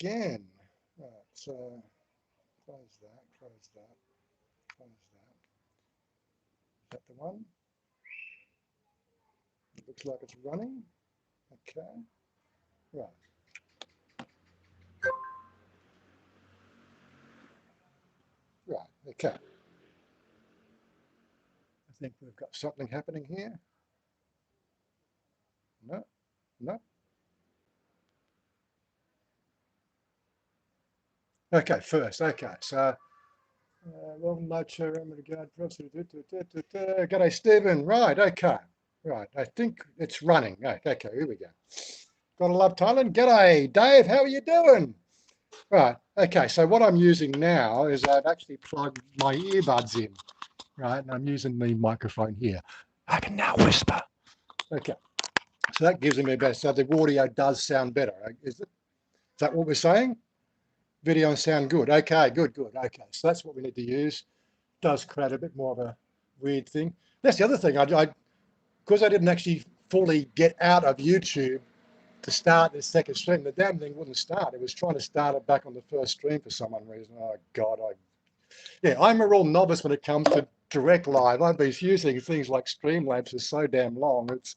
again. Right, so close that, close that, close that. Is that the one? It looks like it's running. Okay, right. Right, okay. I think we've got something happening here. No, no. Okay, first, okay, so welcome night regard. G'day, Stephen. Right, okay. Right, I think it's running. Right, okay, here we go. Gotta love Thailand. G'day, Dave. How are you doing? Right, okay, so what I'm using now is I've actually plugged my earbuds in, right, and I'm using the microphone here. I can now whisper. Okay, so that gives me better. So the audio does sound better. Is that what we're saying? Video and sound good. Okay, good, good. Okay, so that's what we need to use. Does create a bit more of a weird thing. That's the other thing. Because I didn't actually fully get out of YouTube to start this second stream, the damn thing wouldn't start. It was trying to start it back on the first stream for some reason. Oh God, I'm a real novice when it comes to direct live. I've been using things like Streamlabs for so damn long. It's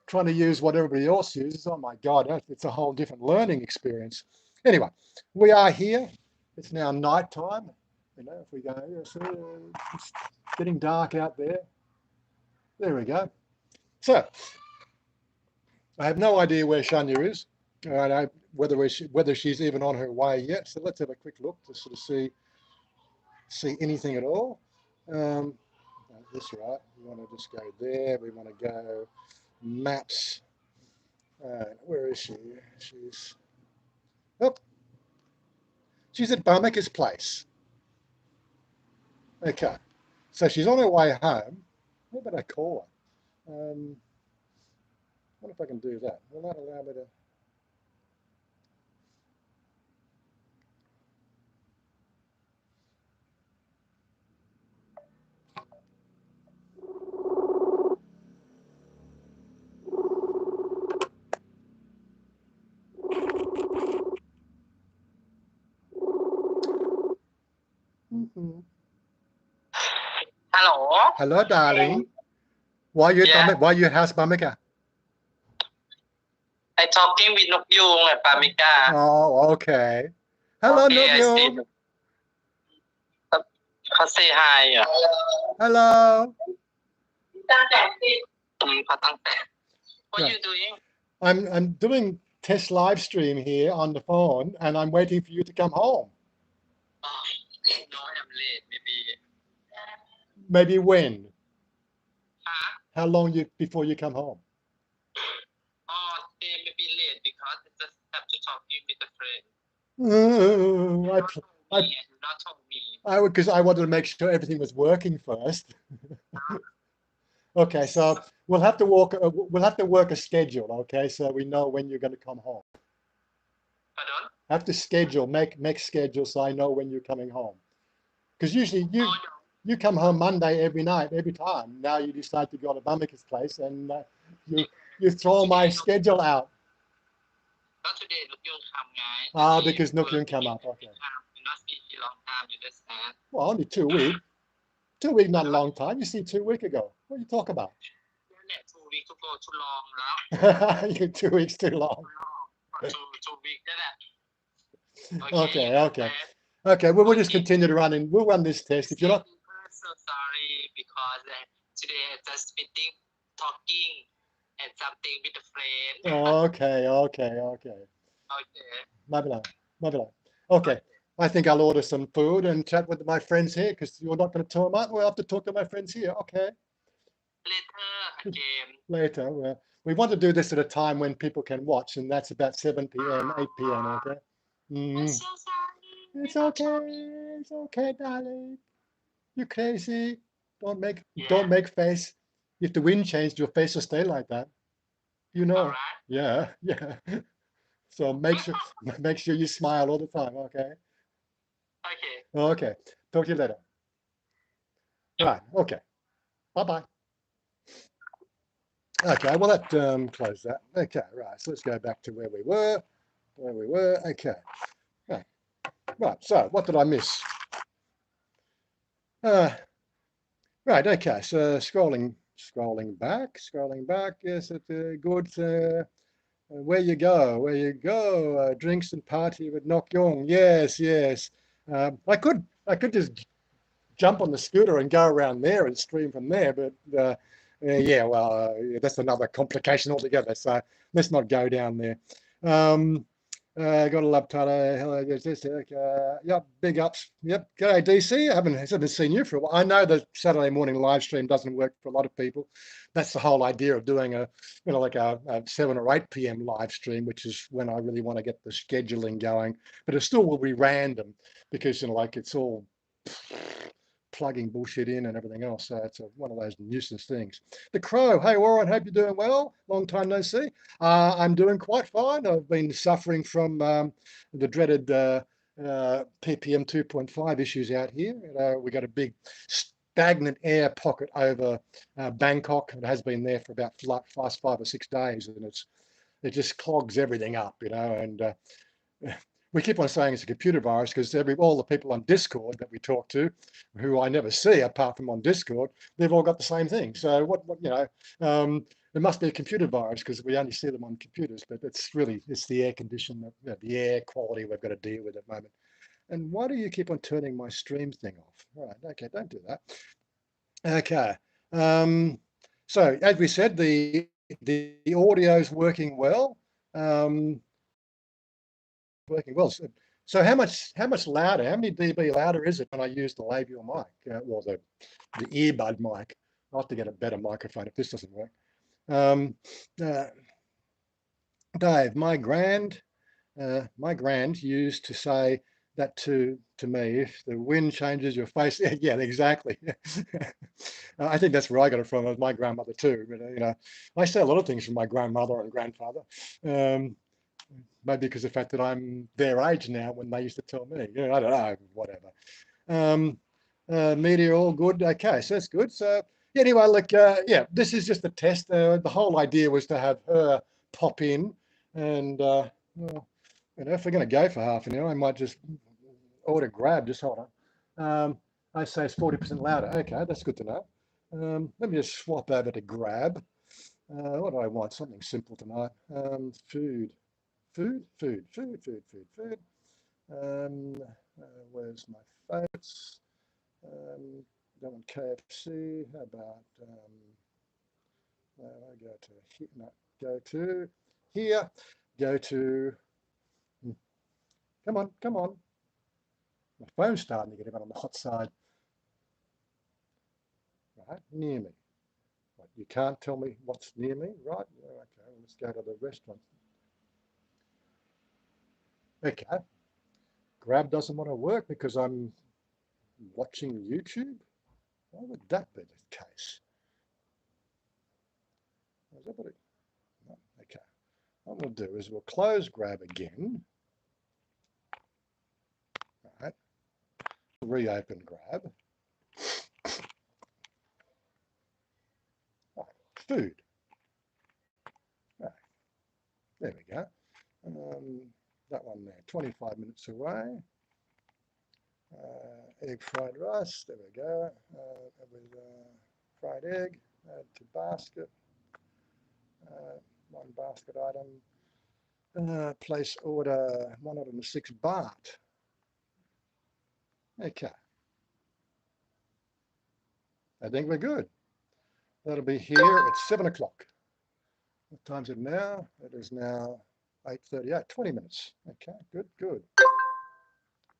trying to use what everybody else uses. Oh my God, it's a whole different learning experience. Anyway, we are here. It's now nighttime. You know, if we go, it's getting dark out there. There we go. So I have no idea where Chanya is. I don't whether she's even on her way yet. So let's have a quick look to sort of see anything at all. That's right. We want to just go there. We want to go maps. Where is she? She's at Bamika's place. Okay, so she's on her way home. What about I call her? What if I can do that? Will that allow me to? Hello. Hello, darling. Why you house Bamika? I talking with Nuk Yung at Pamika. Oh, okay. Hello, Okay, Nuk I see. Yung. Say hi. Hello. What are you doing? I'm doing test live stream here on the phone, and I'm waiting for you to come home. Oh, no, I'm late. Maybe when? Huh? How long before you come home? Oh, they may be late because I just have to talk with a friend. Not told me. Because I wanted to make sure everything was working first. Okay, so we'll have to work a schedule. Okay, so we know when you're going to come home. Pardon? Have to schedule, make schedule, so I know when you're coming home. Because usually you come home Monday every night, every time. Now you decide to go to Bamika's place, and you throw my schedule out. Not today, Nuk Yung come, guys. Ah, because Nuk Yung come up. Okay. Not see you long time. You just said. Well, only 2 weeks. 2 weeks, not a long time. You see 2 weeks ago. What are you talking about? 2 weeks ago, too long now. You 2 weeks too long. 2 weeks, Okay. We'll just continue to run in. We'll run this test. If you're not. So sorry because today I just meeting, talking, and something with a friend. Okay. Maybe. Okay. I think I'll order some food and chat with my friends here because you're not going to turn them up. We'll have to talk to my friends here. Okay. Later again. Later. Well, we want to do this at a time when people can watch, and that's about 7 p.m., 8 p.m. Okay. I'm so sorry. It's okay. It's okay, darling. You're crazy. Don't make face. If the wind changed, your face will stay like that. You know. Right. Yeah. So make sure you smile all the time. Okay. Okay. Talk to you later. Right. Okay. Bye-bye. Okay. Well, that close that. Okay. Right. So let's go back to where we were. where we were. Okay. Right. So what did I miss? Right. Okay. So scrolling back. Yes, it's good. Where you go, drinks and party with Nok Yong. Yes, yes. I could just jump on the scooter and go around there and stream from there, but yeah, well, that's another complication altogether. So let's not go down there. Got a love Tyler. Hello, yes, yep, big ups. Yep, g'day DC. I haven't seen you for a while. I know the Saturday morning live stream doesn't work for a lot of people. That's the whole idea of doing like a 7 or 8 p.m. live stream, which is when I really want to get the scheduling going. But it still will be random because like it's all plugging bullshit in and everything else. So it's one of those nuisance things. The Crow, hey Warren, hope you're doing well. Long time no see. I'm doing quite fine. I've been suffering from the dreaded ppm 2.5 issues out here. We got a big stagnant air pocket over Bangkok. It has been there for about last 5 or 6 days, and it just clogs everything up, and we keep on saying it's a computer virus because all the people on Discord that we talk to, who I never see apart from on Discord, they've all got the same thing. So it must be a computer virus because we only see them on computers, but it's the air condition, the air quality we've got to deal with at the moment. And why do you keep on turning my stream thing off? All right, okay, don't do that. Okay, so as we said, the audio is working well. Working well. So how much louder, how many dB louder is it when I use the labial mic, or the earbud mic? I'll have to get a better microphone if this doesn't work. Dave, my grand used to say that to me, if the wind changes your face, yeah, exactly. I think that's where I got it from. It was my grandmother too. But I say a lot of things from my grandmother and grandfather. Maybe because of the fact that I'm their age now when they used to tell me. I don't know, whatever. Media all good. Okay, so that's good. So anyway, look, yeah, this is just a test. The whole idea was to have her pop in, and well, if we're going to go for half an hour, I might just order Grab. Just hold on. I say it's 40% louder. Okay, that's good to know. Let me just swap over to Grab. What do I want? Something simple tonight. Food. Where's my favorites? Don't want KFC. How about I go to here? No, go to here. Go to. Come on. My phone's starting to get a bit on the hot side. Right, near me. What, you can't tell me what's near me, right? Okay, let's go to the restaurant. Okay. Grab doesn't want to work because I'm watching YouTube. Why would that be the case? No, okay. What we'll do is we'll close Grab again. All right. Reopen Grab. Right. Food. Right. There we go. That one there, 25 minutes away. Egg fried rice. There we go. With fried egg. Add to basket. One basket item. Place order 106 baht. Okay. I think we're good. That'll be here at 7 o'clock. What time's it now? It is now 8:38, 20 minutes. Okay, good.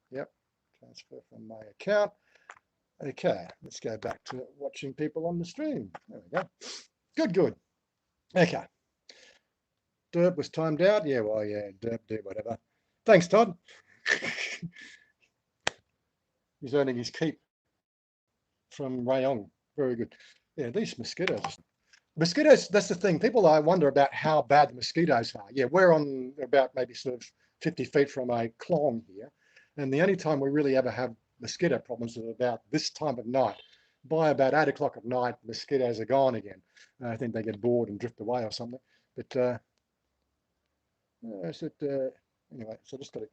Yep, transfer from my account. Okay, let's go back to watching people on the stream. There we go. Good. Okay. Derp was timed out. Yeah, well, yeah, derp, do whatever. Thanks, Todd. He's earning his keep from Rayong. Very good. Yeah, these mosquitoes. Mosquitoes, that's the thing. People wonder about how bad the mosquitoes are. Yeah, we're on about maybe sort of 50 feet from a clong here. And the only time we really ever have mosquito problems is about this time of night. By about 8 o'clock at night, mosquitoes are gone again. I think they get bored and drift away or something. But Anyway, so just got to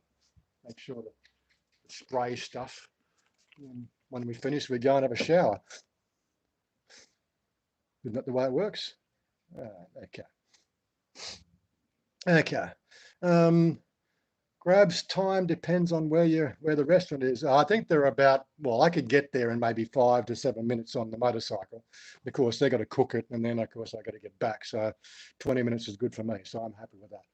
make sure that the spray stuff. And when we finish, we go and have a shower. Isn't that the way it works? Okay. Okay. Grab's time depends on where the restaurant is. I think they're about, well, I could get there in maybe 5 to 7 minutes on the motorcycle. Of course, they got to cook it, and then of course I got to get back. So 20 minutes is good for me. So I'm happy with that.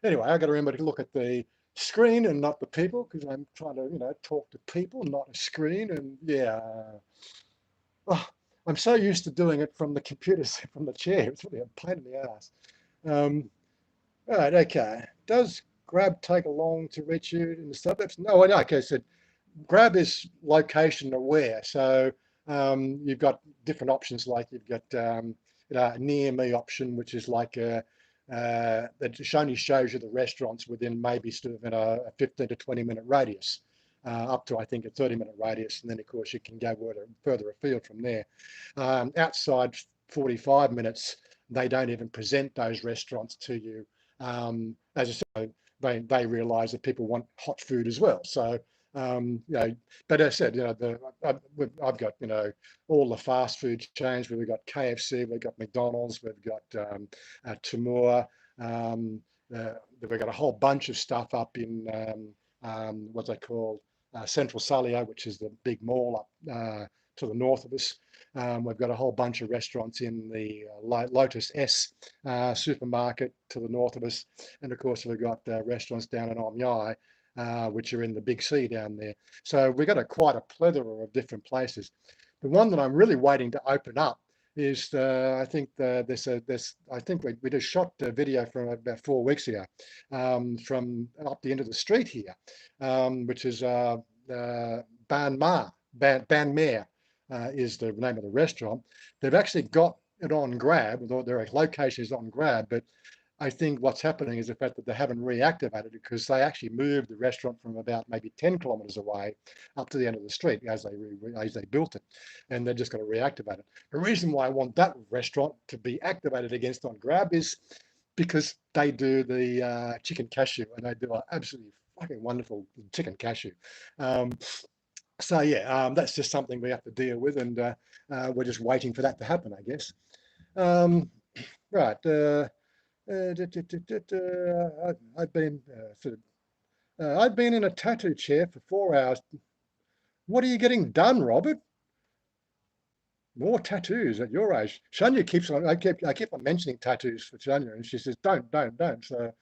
Anyway, I got to remember to look at the screen and not the people, because I'm trying to, talk to people, not a screen. And yeah, I'm so used to doing it from the computer, from the chair. It's really a pain in the ass. All right, okay. Does Grab take long to reach you in the suburbs? No, okay, so Grab is location aware. So you've got different options, like you've got near me option, which is like that only shows you the restaurants within maybe sort of in a 15 to 20 minute radius, up to I think a 30-minute radius, and then of course you can go further afield from there. Outside 45 minutes, they don't even present those restaurants to you. As I say, they realise that people want hot food as well. So but as I said, I've got all the fast food chains. We've got KFC, we've got McDonald's, we've got Timur. We've got a whole bunch of stuff up in what's they called Central Salio, which is the big mall up to the north of us. We've got a whole bunch of restaurants in the Lotus S supermarket to the north of us. And of course, we've got restaurants down in Om Nhai, which are in the big sea down there. So we've got quite a plethora of different places. The one that I'm really waiting to open up is I think I think we just shot a video from about 4 weeks ago from up the end of the street here, which is Ban Mer. Is the name of the restaurant. They've actually got it on Grab, although their location is on Grab, but I think what's happening is the fact that they haven't reactivated it, because they actually moved the restaurant from about maybe 10 kilometers away up to the end of the street as they built it, and they're just going to reactivate it. The reason why I want that restaurant to be activated against on Grab is because they do the chicken cashew, and they do an absolutely fucking wonderful chicken cashew. So yeah, that's just something we have to deal with, and we're just waiting for that to happen, I guess. Right. I've been in a tattoo chair for 4 hours. What are you getting done, Robert? More tattoos at your age. Chanya keeps on. I keep on mentioning tattoos for Chanya, and she says, "Don't." So,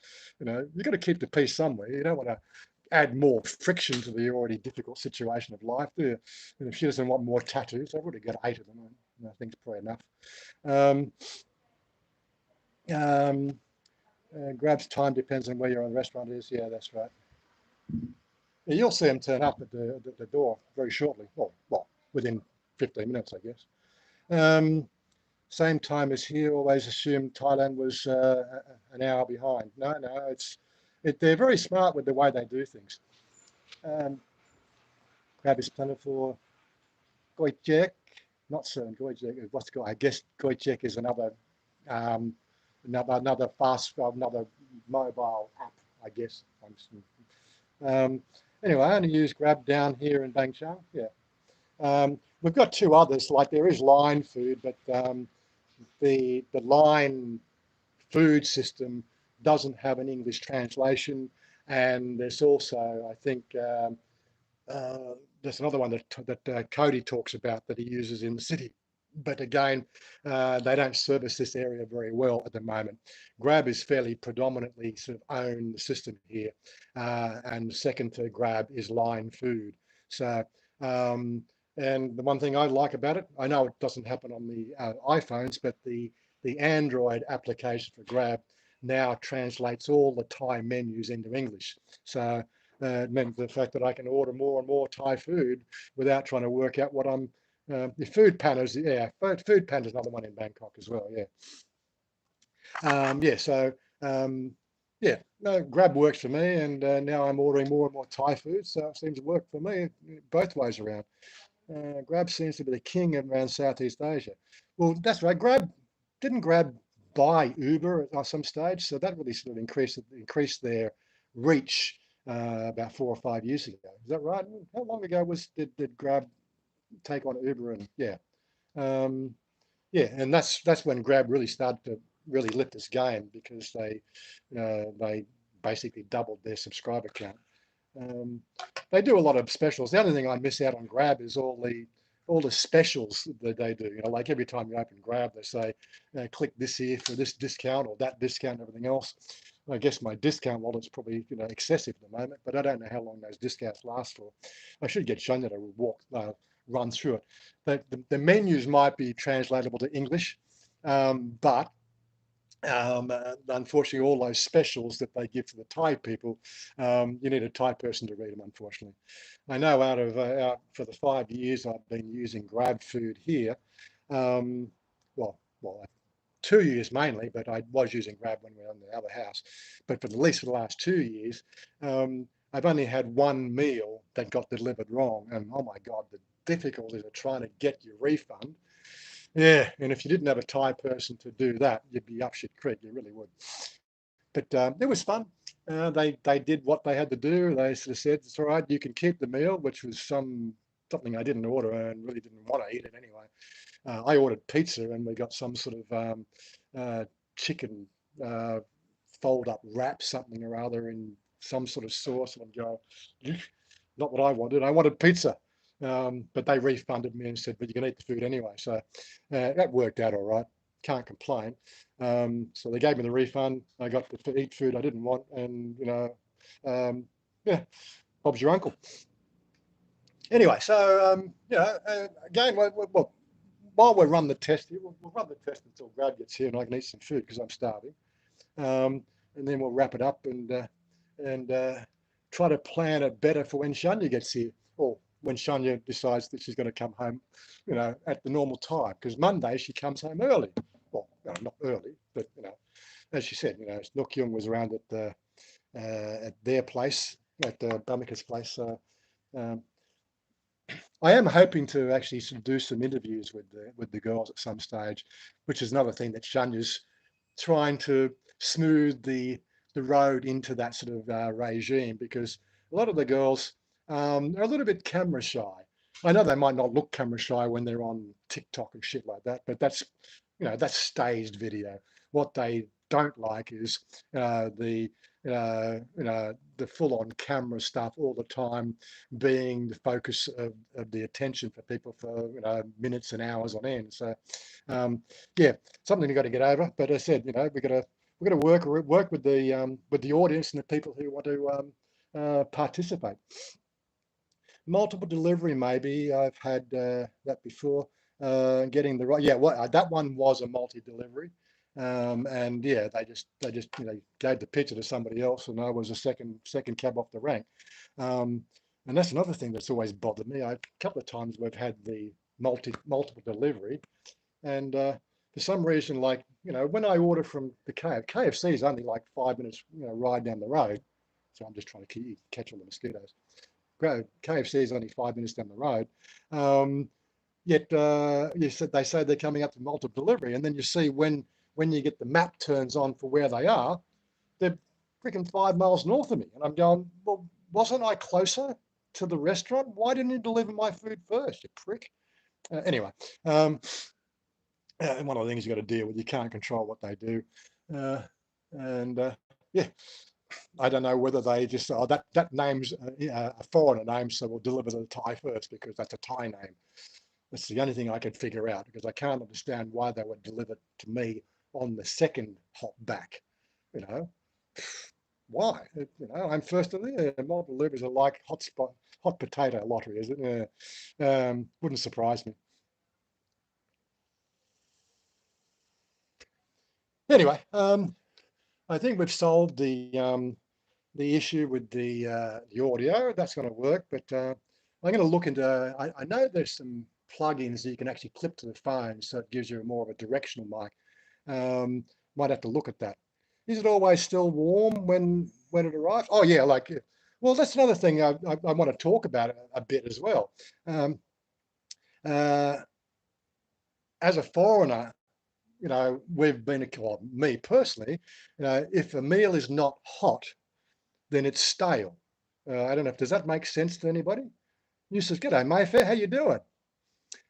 you got to keep the peace somewhere. You don't want to add more friction to the already difficult situation of life, do you? And if she doesn't want more tattoos, I've already got 8 of them. I think it's probably enough. Grab's time depends on where your restaurant is. Yeah, that's right. Yeah, you'll see them turn up at the door very shortly. Well, within 15 minutes, I guess. Same time as here. Always assumed Thailand was an hour behind. No, they're very smart with the way they do things. Grab is plentiful. Goijek, not certain. Goijek, I guess Goijek is another mobile app, I guess. Anyway, I only use Grab down here in Bangkok. Yeah. We've got 2 others. Like there is Line Food, but the Line food system doesn't have an English translation, and there's also, I think, there's another one that Cody talks about that he uses in the city. But again, they don't service this area very well at the moment. Grab is fairly predominantly sort of own the system here, and second to Grab is Line Food. So, and the one thing I like about it, I know it doesn't happen on the iPhones, but the Android application for Grab now translates all the Thai menus into English. So it meant the fact that I can order more and more Thai food without trying to work out what I'm. The Food Panda's, yeah, Food Panda's another one in Bangkok as well, yeah. Yeah, no, Grab works for me, and now I'm ordering more and more Thai food, so it seems to work for me both ways around. Grab seems to be the king around Southeast Asia. Well, that's right. Didn't Grab buy Uber at some stage, so that really sort of increased their reach about 4 or 5 years ago. Is that right? How long ago did Grab take on Uber? And um, yeah, and that's when Grab really started to really lift its game, because they basically doubled their subscriber count. They do a lot of specials. The only thing I miss out on Grab is all the specials that they do. You know, like every time you open Grab, they say, click this here for this discount or that discount and everything else. I guess my discount wallet's probably, excessive at the moment, but I don't know how long those discounts last for. I should get Chanya to run through it. The menus might be translatable to English, but unfortunately, all those specials that they give to the Thai people, you need a Thai person to read them, unfortunately. I know for the 5 years I've been using Grab Food here, um, well, 2 years mainly, but I was using Grab when we were in the other house. But for at least for the last 2 years, I've only had one meal that got delivered wrong. And oh my God, the difficulties of trying to get your refund. Yeah, and if you didn't have a Thai person to do that, you'd be up shit creek. You really would. But it was fun. They did what they had to do. They sort of said, "It's all right. You can keep the meal," which was something I didn't order and really didn't want to eat it anyway. I ordered pizza and we got some sort of chicken fold-up wrap, something or other, in some sort of sauce. And I'm going, not what I wanted. I wanted pizza. But they refunded me and said, but you can eat the food anyway. So that worked out all right. Can't complain. So they gave me the refund. I got to eat food I didn't want. And, yeah, Bob's your uncle. Anyway, so, again, well, while we run the test here, we'll run the test until Brad gets here and I can eat some food because I'm starving. And then we'll wrap it up and try to plan it better for when Chanya gets here, or when Chanya decides that she's going to come home, at the normal time. Because Monday she comes home early. Well, no, not early, but as she said, Nook Young was around at their place, at Bamika's place. I am hoping to actually sort of do some interviews with the girls at some stage, which is another thing that Chanya's trying to smooth the road into that sort of regime, because a lot of the girls are a little bit camera shy. I know they might not look camera shy when they're on TikTok and shit like that, but that's staged video. What they don't like is the full-on camera stuff all the time, being the focus of the attention for people for minutes and hours on end. So yeah, something you've got to get over. But as I said, we've got to work with the audience and the people who want to participate. Multiple delivery, maybe I've had that before. Getting the right, yeah. That one was a multi-delivery, and yeah, they just gave the pizza to somebody else, and I was a second cab off the rank. And that's another thing that's always bothered me. A couple of times we've had the multiple delivery, and for some reason, like when I order from the KFC is only like 5 minutes ride down the road, so I'm just trying to catch all the mosquitoes. KFC is only 5 minutes down the road. Yet they say they're coming up to multiple delivery, and then you see when you get the map turns on for where they are, they're freaking 5 miles north of me, and I'm going, well, wasn't I closer to the restaurant? Why didn't you deliver my food first, you prick? Anyway, and one of the things you got to deal with, you can't control what they do, and yeah. I don't know whether they just, that name's a foreigner name, so we'll deliver the Thai first because that's a Thai name. That's the only thing I could figure out, because I can't understand why they would deliver to me on the second hop back. Why? I'm first in there. Multiple deliveries are like hot potato lottery, is it? Wouldn't surprise me. Anyway, I think we've solved the issue with the audio. That's going to work, but I'm going to look into. I know there's some plugins that you can actually clip to the phone, so it gives you more of a directional mic. Might have to look at that. Is it always still warm when it arrives? Oh yeah, well, that's another thing I want to talk about a bit as well. As a foreigner, we've been, well, me personally, if a meal is not hot, then it's stale. I don't know if, does that make sense to anybody? You says, "G'day, Mayfair, how you doing?"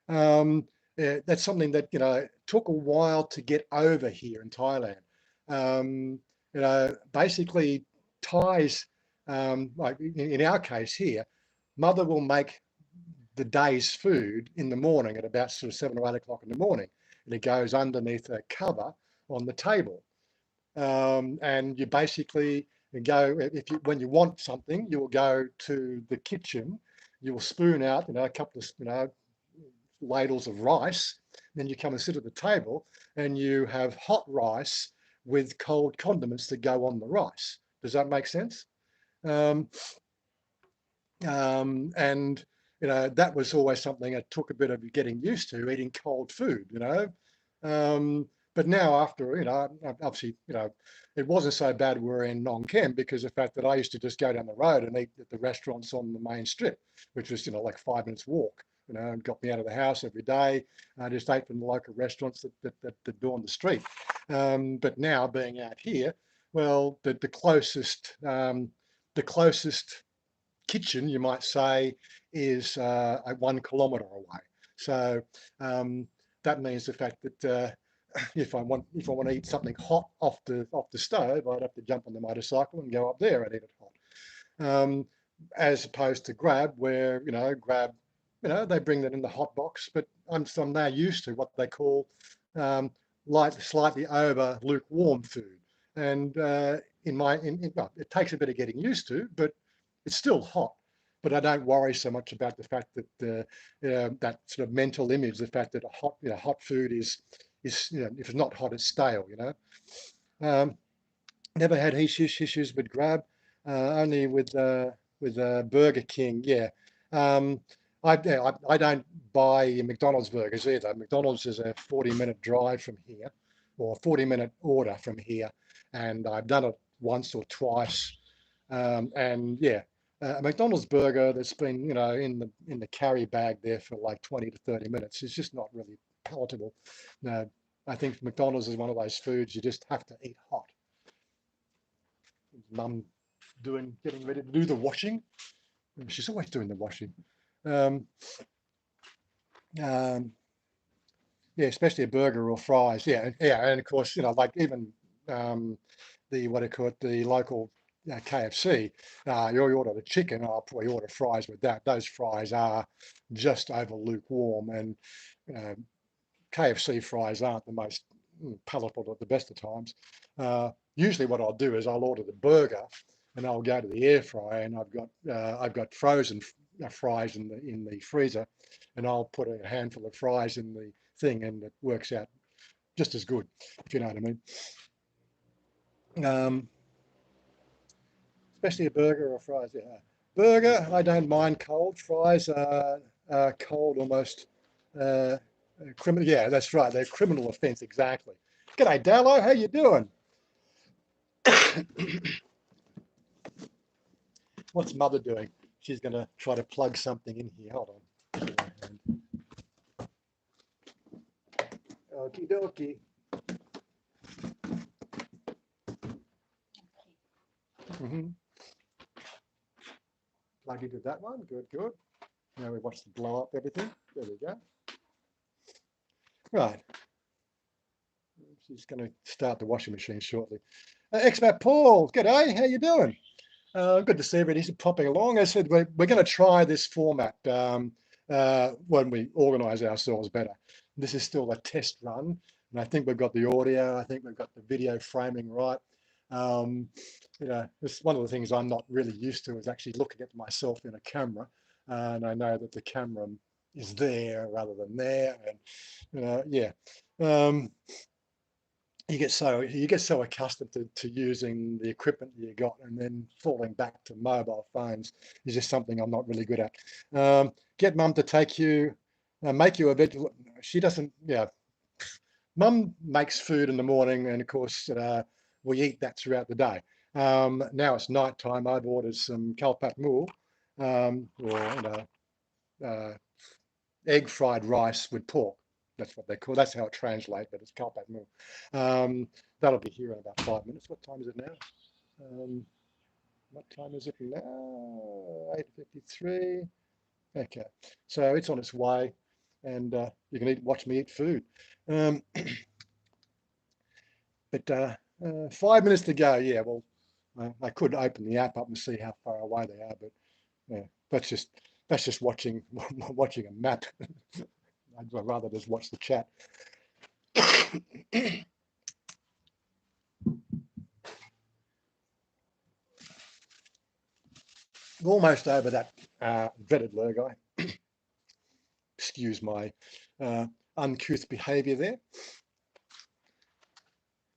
That's something that, took a while to get over here in Thailand. Basically Thais, like in our case here, mother will make the day's food in the morning at about sort of 7 or 8 o'clock in the morning, and it goes underneath a cover on the table. And you basically go, when you want something, you'll go to the kitchen, you'll spoon out, a couple of, ladles of rice, then you come and sit at the table and you have hot rice with cold condiments that go on the rice. Does that make sense? Um, and that was always something that took a bit of getting used to, eating cold food. But now after, obviously, it wasn't so bad we were in Nong Kem, because of the fact that I used to just go down the road and eat at the restaurants on the main strip, which was, like 5 minutes walk. And got me out of the house every day. I just ate from the local restaurants that adorn the street. But now being out here, well, the closest kitchen, you might say, is 1 kilometre away. So that means the fact that if I want to eat something hot off the stove, I'd have to jump on the motorcycle and go up there and eat it hot. As opposed to Grab, where Grab, they bring that in the hot box, but I'm now used to what they call slightly over lukewarm food, and well, it takes a bit of getting used to, but it's still hot. But I don't worry so much about the fact that that sort of mental image, the fact that hot food is if it's not hot, it's stale. Never had issues with Grab, only with Burger King. Yeah. I don't buy McDonald's burgers either. McDonald's is a 40-minute drive from here, or a 40-minute order from here, and I've done it once or twice. And yeah, a McDonald's burger that's been in the carry bag there for like 20 to 30 minutes is just not really palatable. No, I think McDonald's is one of those foods you just have to eat hot. Mum getting ready to do the washing. She's always doing the washing. Um, um, yeah, especially a burger or fries. Yeah, and of course, like even the what do you call it, the local KFC. You order the chicken, I'll probably order fries with that. Those fries are just over lukewarm, and KFC fries aren't the most palatable at the best of times. Usually, what I'll do is I'll order the burger, and I'll go to the air fryer, and I've got frozen fries in the freezer, and I'll put a handful of fries in the thing, and it works out just as good, if you know what I mean. Especially a burger or fries. Yeah. Burger, I don't mind cold. Fries are cold almost. Criminal. Yeah, that's right. They're criminal offence. Exactly. G'day, Dallo. How you doing? What's Mother doing? She's going to try to plug something in here. Hold on. Okie dokie. Plug into that one. Good, good. Now we watch it blow up everything. There we go. Right. She's going to start the washing machine shortly. Expat Paul, g'day. How you doing? Good to see everybody popping along. As I said, we're going to try this format when we organise ourselves better. This is still a test run, and I think we've got the audio. I think we've got the video framing right. It's one of the things I'm not really used to is actually looking at myself in a camera, and I know that the camera is there rather than there, and yeah. You get so accustomed to using the equipment you got, and then falling back to mobile phones is just something I'm not really good at. Get Mum to take you, make you a bit. She doesn't. Yeah, Mum makes food in the morning, and of course we eat that throughout the day. Now it's night time. I've ordered some kalpat mul, or egg fried rice with pork. That's what they call. That's how it translates, but it's kalpat mul. That'll be here in about 5 minutes. What time is it now? what time is it now? 8:53. Okay, so it's on its way, and you can watch me eat food. Um, but 5 minutes to go. Yeah, well, I could open the app up and see how far away they are, but yeah, that's just watching watching a map. I'd rather just watch the chat. Almost over that dreaded Lurgai. Excuse my uncouth behaviour there.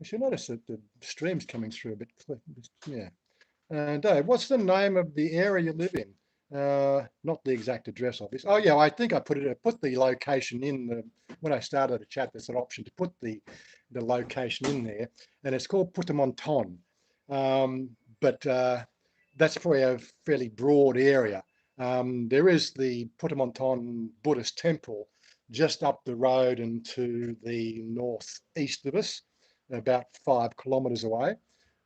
I should notice that the stream's coming through a bit clear. Yeah. Dave, what's the name of the area you live in? Not the exact address, obviously. Oh yeah, I think I put the location in the when I started the chat. There's an option to put the location in there, and it's called Putamonton. But that's probably a fairly broad area. There is the Putamonton Buddhist temple just up the road and to the northeast of us, about 5 kilometres away.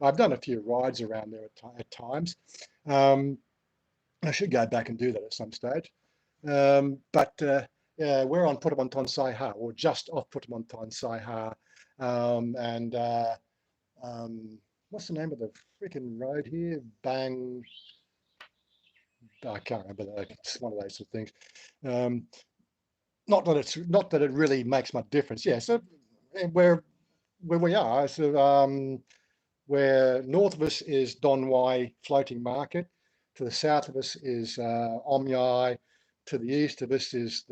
I've done a few rides around there at times. I should go back and do that at some stage. But yeah, we're on Putamonton Saiha, or just off Putamonton Saiha. And what's the name of the freaking road here? I can't remember. It's one of those sort of things. Not that it really makes much difference. Yeah. So where we are, so where north of us is Donwai Floating Market, to the south of us is Omyai, to the east of us is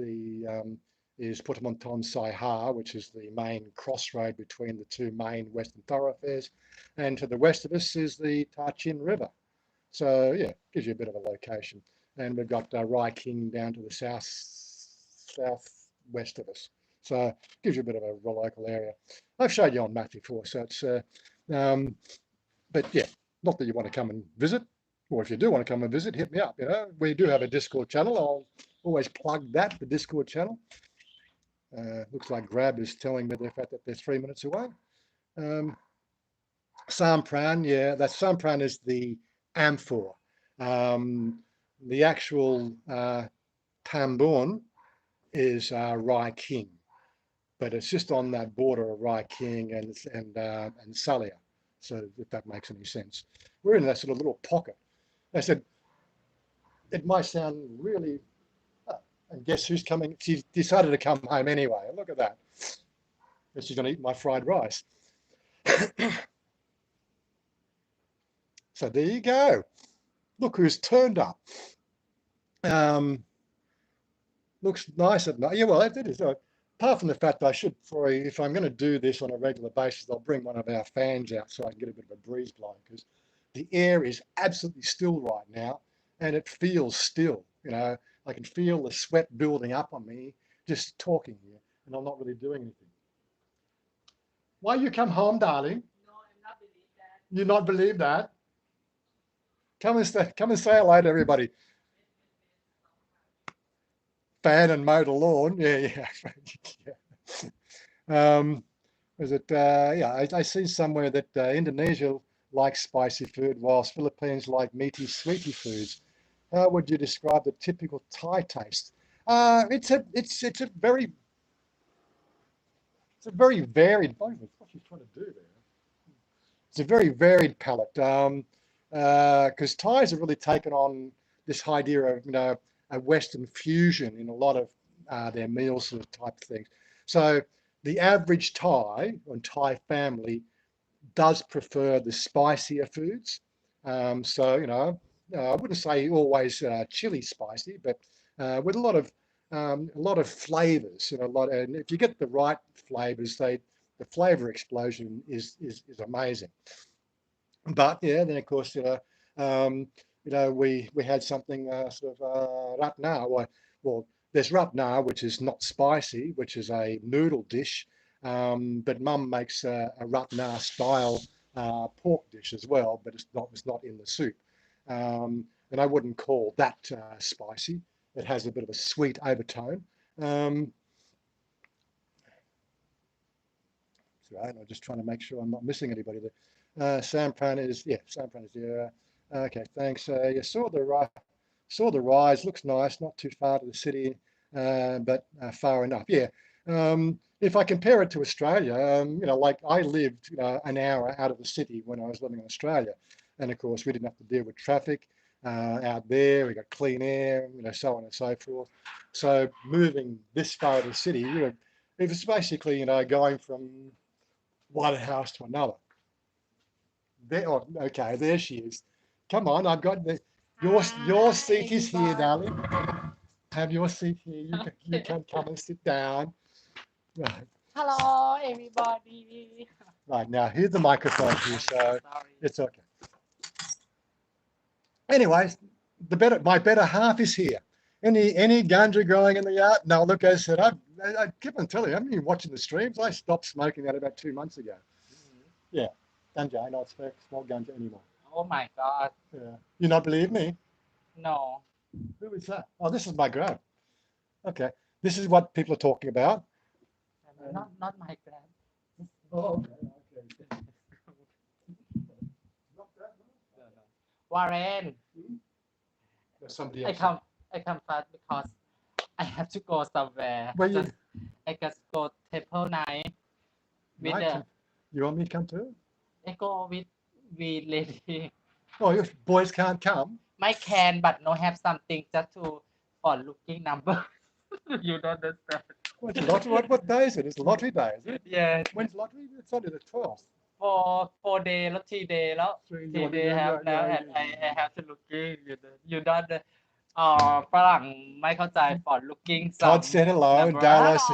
Putamonton Saiha, which is the main crossroad between the two main western thoroughfares, and to the west of us is the Tarchin River. So yeah, gives you a bit of a location. And we've got Rai King down to the southwest of us. So gives you a bit of a local area. I've showed you on map before, so it's but yeah, not that you want to come and visit, or if you do want to come and visit, hit me up. We do have a Discord channel. I'll always plug that, the Discord channel. Looks like Grab is telling me that they're 3 minutes away. Sampran, yeah, that Sampran is the amphor. The actual Tambun is Rai King, but it's just on that border of Rai King and Salia. So if that makes any sense, we're in that sort of little pocket. I said it might sound really. And guess who's coming? She decided to come home anyway. Look at that. She's going to eat my fried rice. So there you go. Look who's turned up. Looks nice at night. Yeah, well, it is. Apart from the fact that if I'm going to do this on a regular basis, I'll bring one of our fans out so I can get a bit of a breeze blowing, because the air is absolutely still right now, and it feels still. I can feel the sweat building up on me just talking here, and I'm not really doing anything. Why you come home, darling? No, I'm not believe that. You not believe that? Come and say hello to everybody. Fan and mow the lawn. Yeah. Is it? Yeah, I see somewhere that Indonesia likes spicy food, whilst Philippines like meaty, sweety foods. How would you describe the typical Thai taste? It's a very varied. What's he trying to do there? It's a very varied palate. Because Thais have really taken on this idea of a Western fusion in a lot of their meals sort of type of things. So the average Thai or Thai family does prefer the spicier foods. So I wouldn't say always chili spicy, but with a lot of flavors and and if you get the right flavors, the flavor explosion is amazing. But yeah, then of course we had something sort of ratna. Well, there's ratna, which is not spicy, which is a noodle dish. But Mum makes a ratna style pork dish as well, but it's not in the soup. And I wouldn't call that spicy. It has a bit of a sweet overtone. Right, I'm just trying to make sure I'm not missing anybody there. Sampran is there. Okay, thanks. You saw the rise. Looks nice. Not too far to the city, but far enough. Yeah. If I compare it to Australia, like I lived, an hour out of the city when I was living in Australia, and of course we didn't have to deal with traffic out there. We got clean air, so on and so forth. So moving this far to the city, it was basically, going from one house to another. There, oh, okay, there she is. Come on, I've got your seat is here, darling. Have your seat here. You can come and sit down. Right, Hello, everybody. right now, here's the microphone here, so Sorry. it's okay. Anyways, my better half is here. Any ganja growing in the yard? No, look, as I said, I keep on telling you, I haven't been watching the streams. I stopped smoking that about 2 months ago. Yeah, ganja, I don't smoke ganja anymore. Oh my God. Yeah, you not believe me? No. Who is that? Oh, this is my grand. Okay, this is what people are talking about. Not my grand. Oh, okay. Not that one. Warren. There's somebody I else. come fast because I have to go somewhere. Where you? I just go temple night with Night? You want me to come too? I go with lady. Oh, if boys can't come. My can, but no have something just to for looking number. You don't understand. What's the lottery? What day is it? It's lottery day, is it? Yeah. When's lottery? It's only the 12th. 4 day แล้ว 3 day แล้ว 3 day have แล้ว and I have to looking you don't ฝรั่งไม่เข้าใจ for looking Todd said hello. Dallas.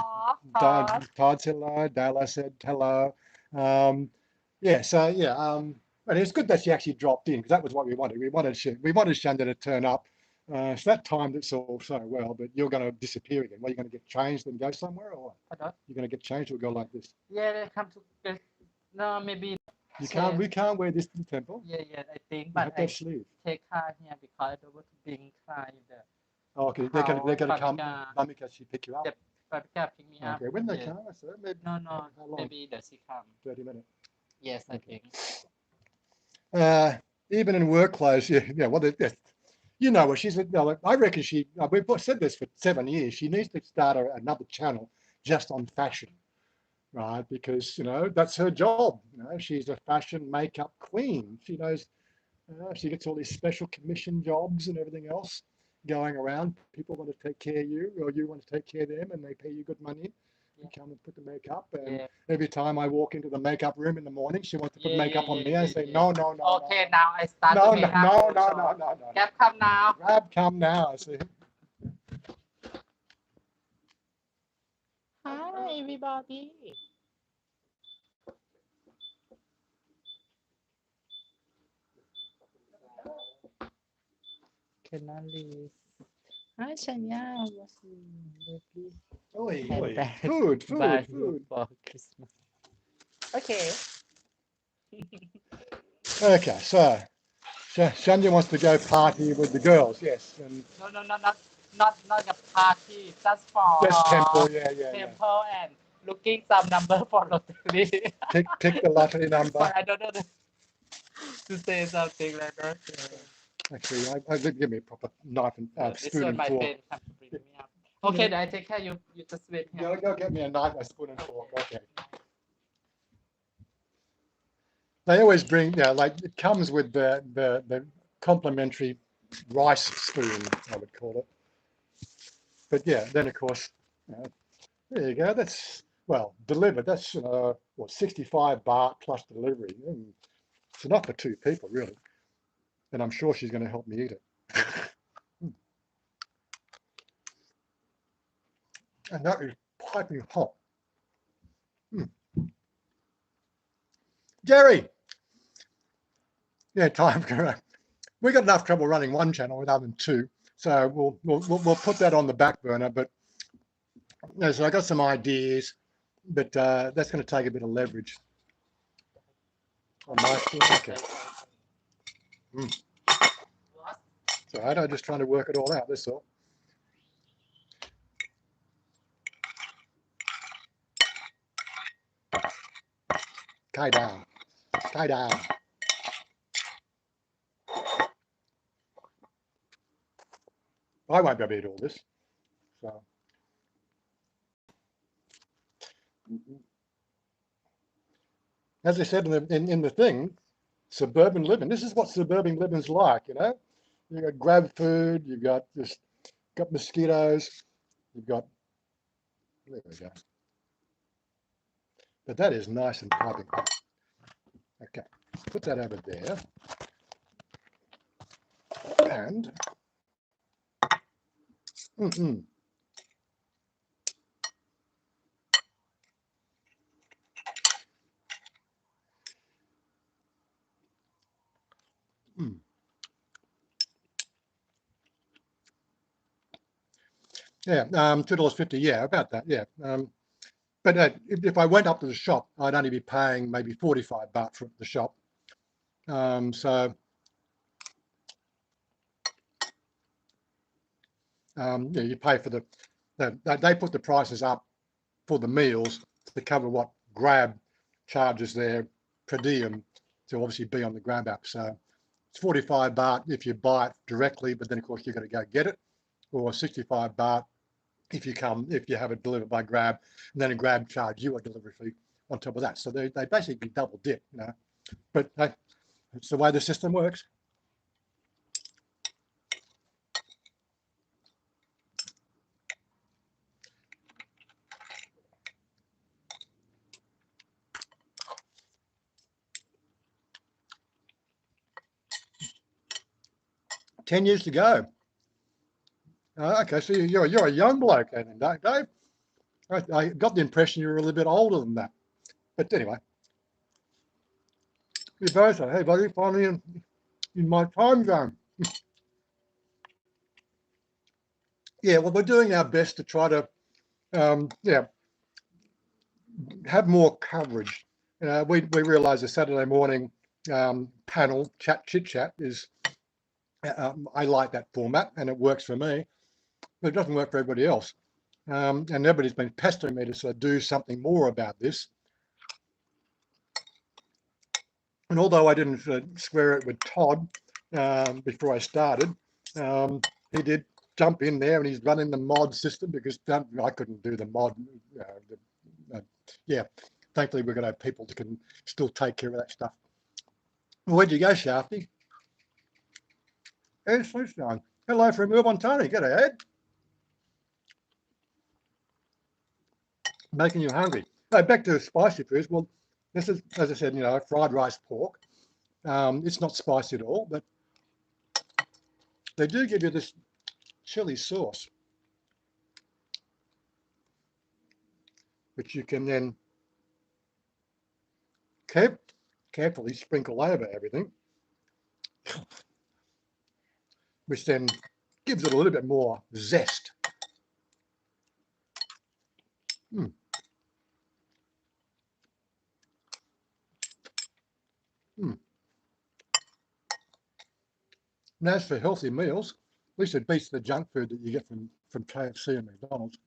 Todd. Todd said hello. Dallas said hello. Yeah. So yeah. And it's good that she actually dropped in because that was what we wanted. We wanted Shanda to turn up. So that timed it so well. But you're going to disappear again. Well, you're going to get changed and go somewhere, or what? You're going to get changed or go like this? Yeah, they come to no maybe. You can't. We can't wear this to the temple. Yeah, I think. You But have to I have sleeve. take car here because I don't want to bring car in the. Oh, okay, they're gonna come. Mamika, she pick you up. Yep, Babika pick me up. Okay, when they come, I said maybe. No, How long? maybe the she come. 30 minutes. Yes, I Okay. think. Even in work clothes, yeah. Well, you know what she's. I reckon we've said this for 7 years. She needs to start another channel just on fashion, right? Because that's her job. She's a fashion makeup queen. She knows. She gets all these special commission jobs and everything else going around. People want to take care of you, or you want to take care of them, and they pay you good money. You come and put the makeup, and every time I walk into the makeup room in the morning, she wants to put makeup on me. I say, no. Okay, now I start to make up. No. Grab come now. Grab come now. I say. Hi, everybody. Can I leave? Hi, Chanya. What's lovely? Food. For Christmas. Okay. Okay, so Chanya wants to go party with the girls. Yes. And No, not a party. Just for just temple. Yeah. temple and looking some number for lottery. Pick the lottery number. But I don't know to say something like that. Actually, I did give me a proper knife and spoon and my fork. friend come to bring me up. Okay, then I take care. You just wait here. Go get me a knife, a spoon and fork. Okay. They always bring, like it comes with the complimentary rice spoon, I would call it. But yeah, then of course, there you go. That's delivered. That's 65 baht plus delivery. It's enough for 2 people, really. And I'm sure she's going to help me eat it. And that is piping hot. Jerry! Yeah, time. We got enough trouble running one channel rather than 2. So we'll put that on the back burner. But so I got some ideas, but that's going to take a bit of leverage. On my screen. Okay. So I'm just trying to work it all out, that's all. Tie down. I won't be able to eat all this. So, as I said in the thing, suburban living. This is what suburban living's like, you know. You got grab food, you've got mosquitoes, you've got, there we go. But that is nice and piping hot. Okay, put that over there. And yeah, $2.50. Yeah, about that. Yeah. But if I went up to the shop, I'd only be paying maybe 45 baht for the shop. So yeah, you pay for they put the prices up for the meals to cover what Grab charges their per diem to obviously be on the Grab app. So it's 45 baht if you buy it directly, but then of course you've got to go get it, or 65 baht if you have it delivered by Grab, and then a Grab charge you a delivery fee on top of that. So they basically double dip, you know. But hey, it's the way the system works. $10 years to go. Okay, so you're a young bloke, then, Dave. I got the impression you were a little bit older than that. But anyway, we both are. Hey, buddy, finally in my time zone. Yeah, well, we're doing our best to try to, yeah, have more coverage. We realise the Saturday morning panel chit chat is. I like that format, and it works for me, but it doesn't work for everybody else. And everybody's been pestering me to sort of do something more about this. And although I didn't square it with Todd before I started, he did jump in there, and he's running the mod system because I couldn't do the mod. Yeah, thankfully we're going to have people that can still take care of that stuff. Where'd you go, Shafty? Hey, Sunshine. Hello from Montana. G'day, Ed. Making you hungry. Back to spicy foods. Well, this is, as I said, you know, fried rice pork. It's not spicy at all, but they do give you this chili sauce, which you can then carefully sprinkle over everything, which then gives it a little bit more zest. And as for healthy meals, at least it beats the junk food that you get from KFC and McDonald's.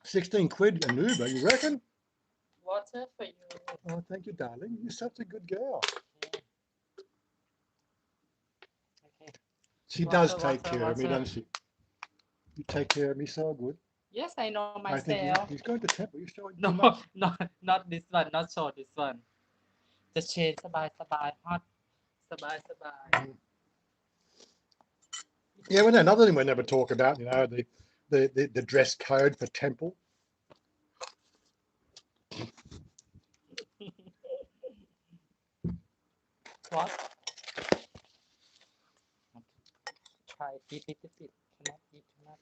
£16 an Uber, you reckon? Water for you. Oh, thank you, darling. You're such a good girl. Okay. She does take care of me, doesn't she? You take care of me so good. Yes, I know I think myself. he's going to temple. You showing No, too much. not this one. Not show this one. Just change สบาย hot สบาย Yeah, well, another thing we never talk about, you know, the dress code for temple. What? Try eat. Cannot eat too much.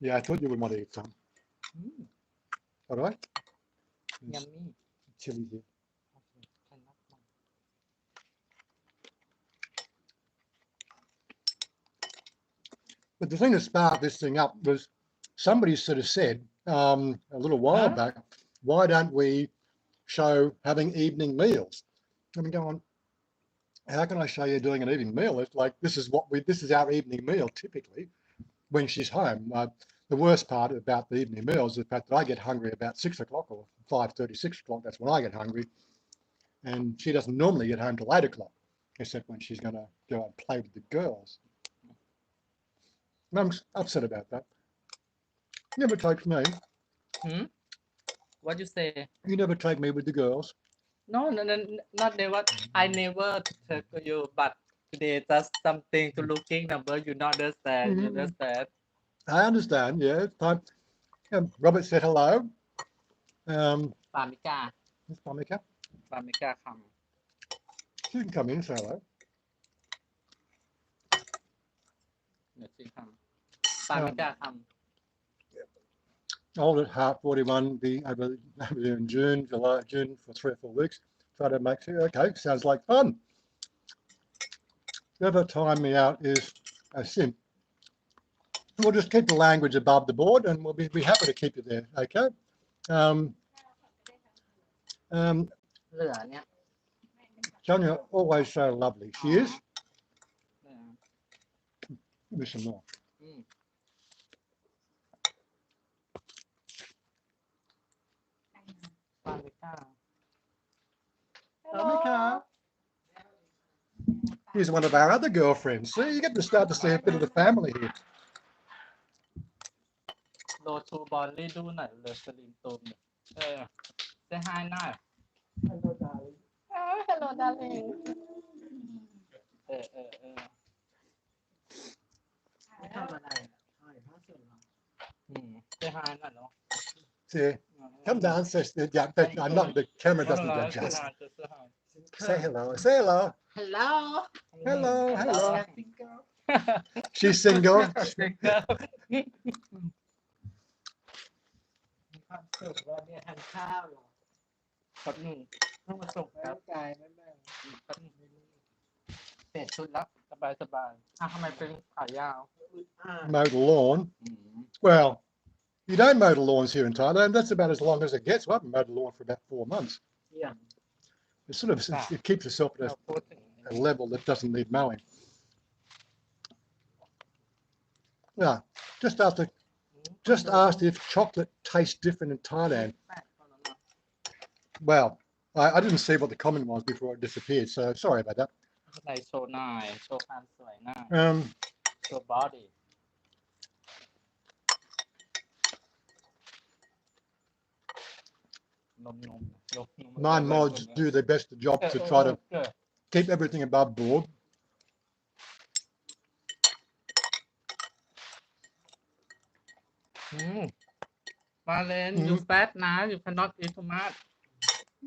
Yeah, I thought you would want to eat some. All right. Yummy. Chili here. But the thing that sparked this thing up was somebody sort of said a little while back, why don't we show having evening meals? I'm going, how can I show you doing an evening meal? It's like this is our evening meal typically when she's home. The worst part about the evening meal is the fact that I get hungry about 6 o'clock or 5:30, 6 o'clock. That's when I get hungry, and she doesn't normally get home till 8 o'clock, except when she's going to go and play with the girls. I'm upset about that. Never takes me. What you say? You never take me with the girls. No, not never. I never took you, but today just something to looking number. You not understand. You understand? I understand. Yeah, it's fine. Robert said hello. ปามิกา Miss Monica, ปามิกาค she can come in and say hello. ำเดี๋ยวสิคำปามิกาค Old at Heart 41, be over there in June for 3 or 4 weeks. Try to make sure. Okay, sounds like fun. Whoever timed me out is a simp. We'll just keep the language above the board, and we'll be happy to keep you there. Okay. เหลือเนี่ย Chanya, always so lovely. She is. เหลือ Give me some more. ปามิกา Monica. Here's one of our other girlfriends. See, you get to start to see a bit of the family here. โลทูบอลลี่ดูหน่อยเลยสลิมตูมเนี่ยsay hi หน่อย Hello darling ทำอะไรถ่ายภาพสดเหรอ say hi หน่อยเนาะ See, come down. I'm not. The camera doesn't adjust. Say hello. Say hello. Hello Hello. Hello. Single She's single. มีความสุขวันนี้ทานข้าวเหรอ แป๊บหนึงต้องมาส่งค ร่า รับ งกายไม่แม่ แป๊บหนึงเปลี่ยนชุดแล้วสบายทำไมเป็นขายาว Mow the lawn. Well, you don't mow the lawns here in Thailand. That's about as long as it gets. I haven't mowed the lawn for about 4 months. เยี่ยม It sort of it keeps itself at เราพูดถึง a level that doesn't need mowing. Yeah, just asked if chocolate tastes different in Thailand. Well, I didn't see what the comment was before it disappeared, so sorry about that. ในโชว์หน้าโชว์ความสวยหน้า โชว์บอดี้ Nine mods do their best job to try to keep everything above board. มาเลนอยู่แฟตนะอยู่พนอตอีทูมาส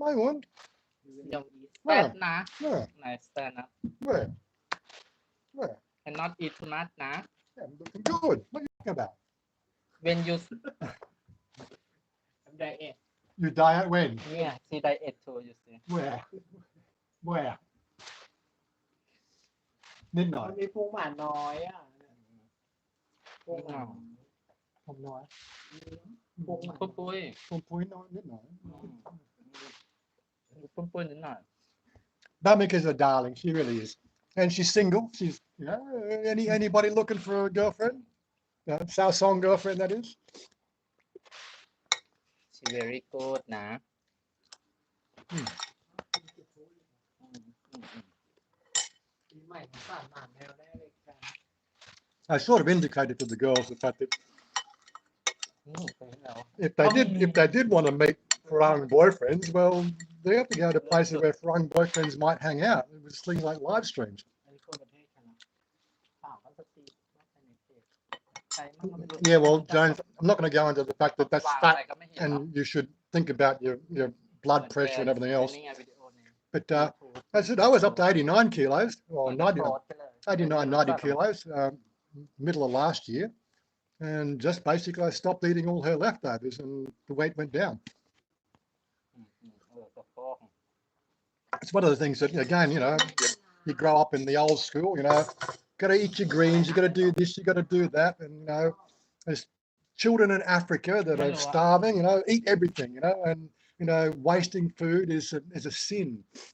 My one. ยังแฟตนะ Where? ไหนแฟตนะ Where? Where? cannot eat too much นะ Yeah, I'm looking good. What are you talking about? when you ทำไดเอท You diet when? yeah see diet too you see Where? Where? นิดหน่อย มันมีพุงหมาน้อยอ่ะพุงหมา ผมน้อย พุงหมา ปุ้ย ผมปุ้ยน้อยนิดหน่อย ปุ้ยนิดหน่อย Bamika's a darling. She really is. And she's single. She's, you know, anybody looking for a girlfriend? South Song girlfriend, that is. she very good นะ ปีใหม่ของสามหมาแมวได้เลยกัน I sort of indicated to the girls the fact that เป็นแล้ว if they did want to meet foreign boyfriends, well, they have to go to places where foreign boyfriends might hang out. It was things like live streams. อันนี้คนประเทศกันนะ ถามว่าสตรีว่าเป็นในเพจใครมั่งก็ไม่รู้ Yeah, well, James, I'm not going to go into the fact that that's วางอะไร fat ก็ไม่เห็นหรอก and you should think about your blood pressure and everything else. นี่ไงวิดีโอเนี่ย But I said I was up to 89 kilos, or 90, โพสต์ไปเลย 89, 90 kilos, middle of last year. And just basically I stopped eating all her leftovers and the weight went down. สะโพก It's one of the things that, again, you know, you grow up in the old school, you know, got to eat your greens, you got to do this, you got to do that. And, you know, there's children in Africa that are starving, you know, eat everything, you know, and, you know, wasting food is a sin,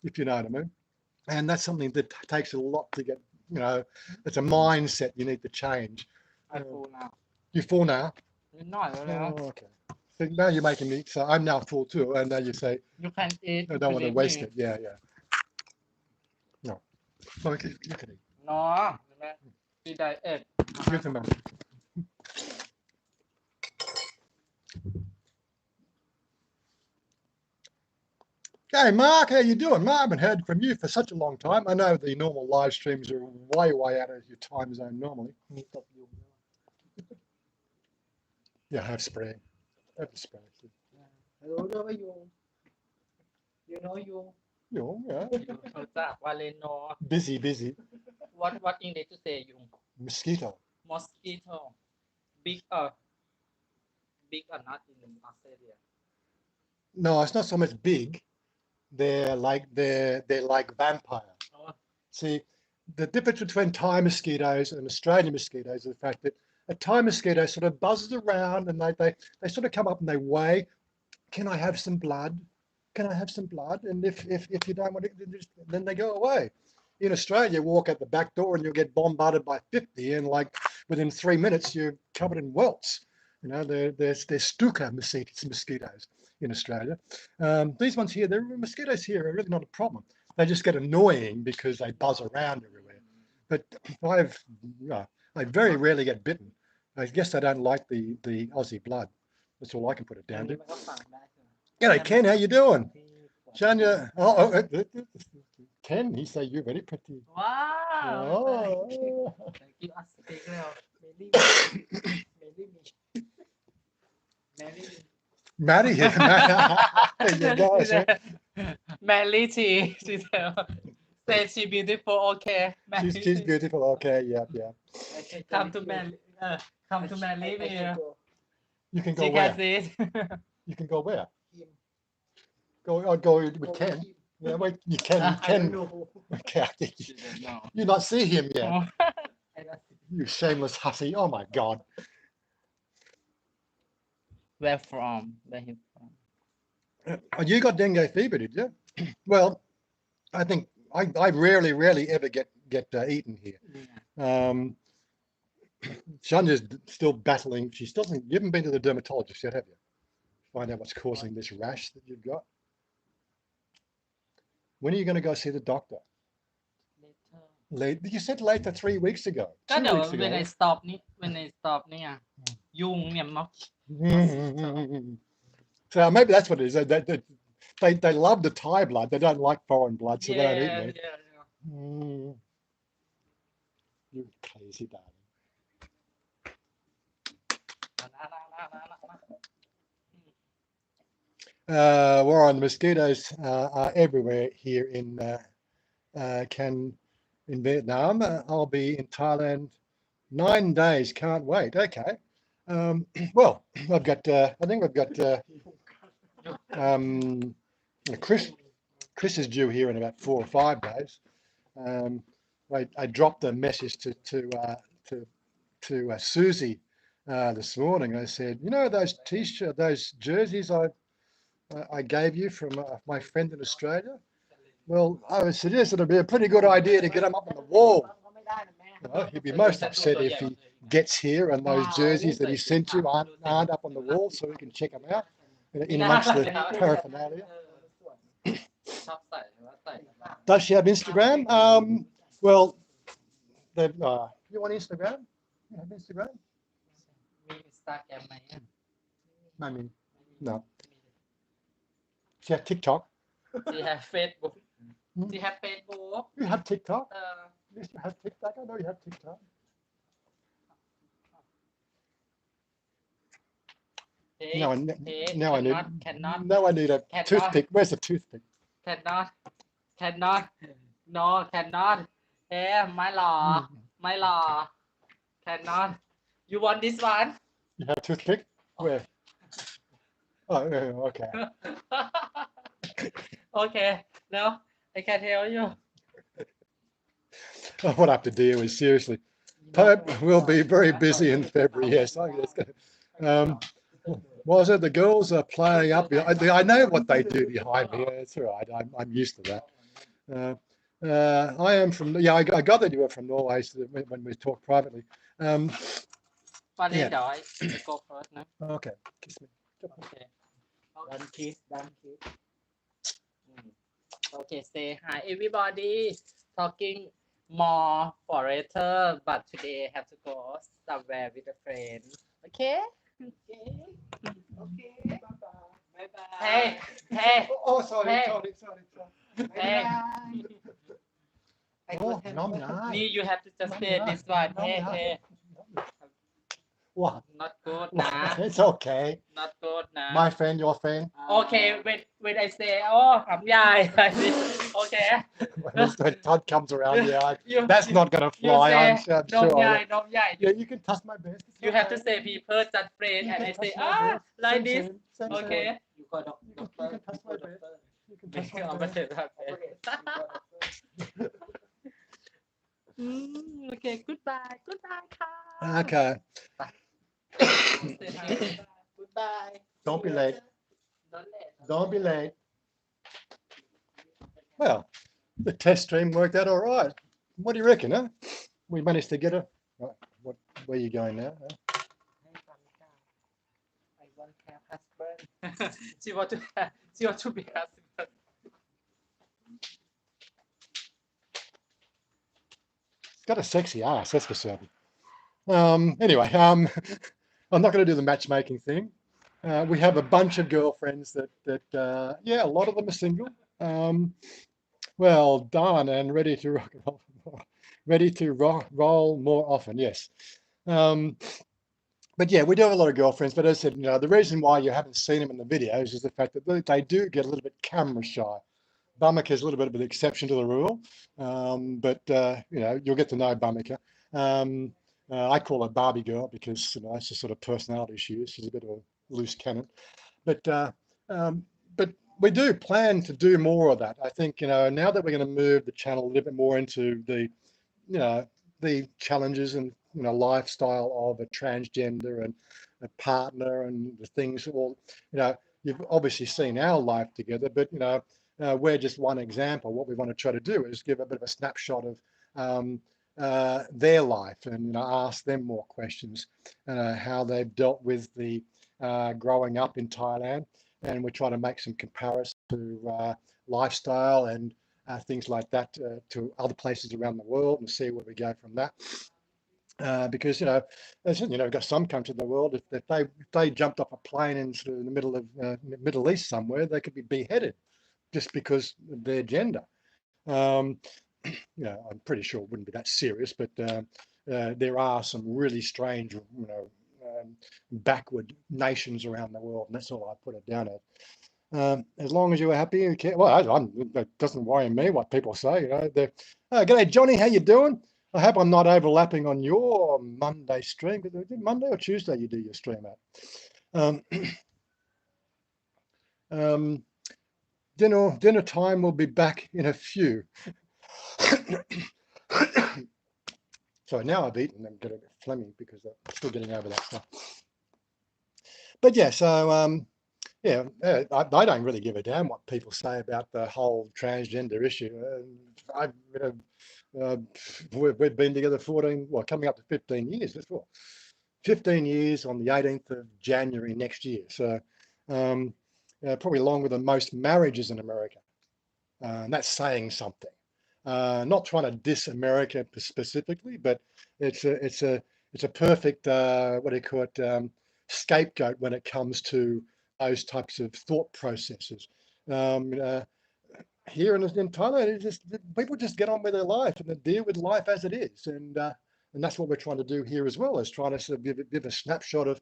if you know what I mean. And that's something that takes a lot to get, you know, it's a mindset you need to change. I full now. You full now? Not Oh, okay. So now you're making me, so I'm now full too. And now you say, You can eat. I don't want to waste it. Yeah, yeah. No. No, you can eat. No, the diet. Give them a. Hey, Mark, how you doing? Mark, I haven't heard from you for such a long time. I know the normal live streams are way out of your time zone normally. Yeah, have spray. Have the spray. Hello, đâu với you? You know you? Yeah. รู้จักวาเลนโน Busy. what English to say ยุง Mosquito. mosquito big or not in Australia No, it's not so much big. They're like vampire. Oh. See, the difference between Thai mosquitoes and Australian mosquitoes is the fact that a Thai mosquito sort of buzzes around and they sort of come up and they weigh. Can I have some blood? Can I have some blood? And if you don't want it, then they go away. In Australia, walk out the back door and you'll get bombarded by 50, and like within 3 minutes you're covered in welts. You know, they're Stuka mosquitoes in Australia. These ones here, the mosquitoes here are really not a problem. They just get annoying because they buzz around everywhere. But I very rarely get bitten. I guess I don't like the Aussie blood. That's all I can put it อัน down นี้ to. มันก็ฟังได้ใช่ไหม G'day, Ken. How you doing? Chanya. Ken, he say you're very pretty. ว้าว Oh. thank you อัสเปกแล้ว Marry me. Marry she tell say she beautiful okay She's beautiful. Okay, yeah. come to marry come to marry me You can go she where? can see it You can go where? Him. Go with Go Ken. with him. Yeah, wait, you can. I don't know. Okay, I think she don't know you not see him yet. Oh. I don't You shameless hussy. Oh my God. where he from Oh, you got dengue fever, did you? Well, I think I rarely ever get eaten here. Chanya's still battling. She still hasn't. You haven't been to the dermatologist yet, have you? Find out what's causing this rash that you've got. When are you going to go see the doctor? Late. You said later 3 weeks ago. ก็ 2 เดี๋ยว weeks ago. when I stop เนี่ยยุงเนี่ยมัก So maybe that's what it is. They love the Thai blood. They don't like foreign blood, so they don't eat meat. You crazy darling. Warren, the mosquitoes are everywhere here in Vietnam. I'll be in Thailand 9 days. Can't wait. Okay. Well, I've got. I think I've got. Chris is due here in about 4 or 5 days. I dropped a message to Susie this morning. I said, you know, those t-shirt, those jerseys I gave you from my friend in Australia. Well, I would suggest it'd be a pretty good idea to get them up on the wall. You know, he'd be most upset if he gets here and those jerseys that he sent you aren't up on the wall, so we can check them out in amongst the paraphernalia. Does she have Instagram? Well, you want Instagram? You have Instagram? มี Instagram ไหม I mean, no. She have TikTok? she have Facebook she have Facebook You have TikTok? เออ Yes, you have TikTok. I know you have TikTok. Now I need a cannot. toothpick. Where's the toothpick? cannot no cannot ไม่หรอ cannot you want this one You have toothpick? Where? Oh, okay. okay no I can tell you What I have to deal with, seriously. Pope will be very busy in February. Yes, Wazza, the girls are playing up. I know what they do behind me. It's all right. I'm used to that. I am from, yeah, I got that you were from Norway so that when we talked privately. But Yeah. I go first, no? Okay, kiss me. Okay. One kiss, one kiss. Okay, say hi everybody. Talking more for later, but today I have to go somewhere with a friend. Okay? Okay. Okay. Bye bye. Bye bye. Hey. Oh, sorry, Hey. sorry. Hey. I Oh, could nom have nom. Me, you have to just say this one. Hey. What? Not good, nah. It's okay. Not good, nah. My friend, your friend. Okay, when I say, oh, I'm yai, like this. Okay. When Todd comes around, yeah, You- that's not going to You fly, say, I'm no sure. yai, no yai. Yeah, you can touch my best. It's You have to okay. say people just friend, You and can I say, touch my best. like Same, this. same. Okay. You got a You can touch my best. You can touch my เอามา best. เถอะครับโอเค goodbye goodbye ค่ะ Okay. Goodbye. Don't be late. Don't be late. Well, the test stream worked out all right. What do you reckon, huh? We managed to get her. Right, where are you going now? Huh? I want to have husband. she want to be husband Got a sexy ass, that's for certain. Anyway, I'm not going to do the matchmaking thing. We have a bunch of girlfriends that yeah, a lot of them are single. Well done and ready to rock and roll, ready to roll more often. Yes. But yeah, we do have a lot of girlfriends. But as I said, you know, the reason why you haven't seen them in the videos is the fact that they do get a little bit camera shy. Bummica is a little bit of an exception to the rule, but you know, you'll get to know Bummica. I call her Barbie girl because you know it's the sort of personality she is. She's a bit of a loose cannon, but um, but we do plan to do more of that. I think you know now that we're going to move the channel a little bit more into the you know the challenges and you know lifestyle of a transgender and a partner and the things all you know you've obviously seen our life together, but you know we're just one example. What we want to try to do is give a bit of a snapshot of their life and you know ask them more questions, how they've dealt with the growing up in Thailand, and we try to make some comparisons to lifestyle and things like that to other places around the world and see where we go from that. Because you know, as you know, we've got some countries in the world. If they jumped off a plane into the middle of Middle East somewhere, they could be beheaded just because of their gender. Um, you know, I'm pretty sure it wouldn't be that serious, but there are some really strange, you know, backward nations around the world, and that's all I put it down at. As long as you're happy, okay. Well, it doesn't worry me what people say. You know, g'day Johnny, how you doing? I hope I'm not overlapping on your Monday stream. Monday or Tuesday you do your stream at? Dinner time will be back in a few. So now I've eaten and get a bit phlegmy because I'm still getting over that stuff. But yeah, so yeah, I don't really give a damn what people say about the whole transgender issue. I've we've been together 14, well, coming up to 15 years. That's what, 15 years on the 18th of January next year. So probably longer than most marriages in America. And that's saying something. Not trying to diss America specifically, but it's a perfect what do you call it scapegoat when it comes to those types of thought processes. Here in Thailand, it's just people just get on with their life and deal with life as it is, and that's what we're trying to do here as well, is trying to sort of give a snapshot of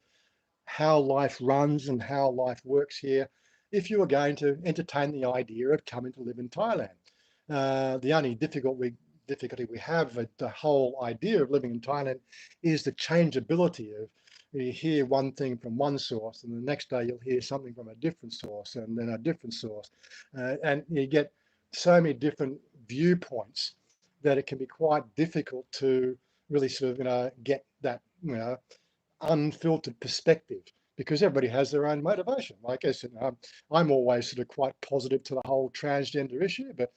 how life runs and how life works here if you are going to entertain the idea of coming to live in Thailand. The only difficulty we have with the whole idea of living in Thailand is the changeability of you hear one thing from one source and the next day you'll hear something from a different source and then a different source. And you get so many different viewpoints that it can be quite difficult to really sort of, you know, get that, you know, unfiltered perspective because everybody has their own motivation. I guess I'm always sort of quite positive to the whole transgender issue, but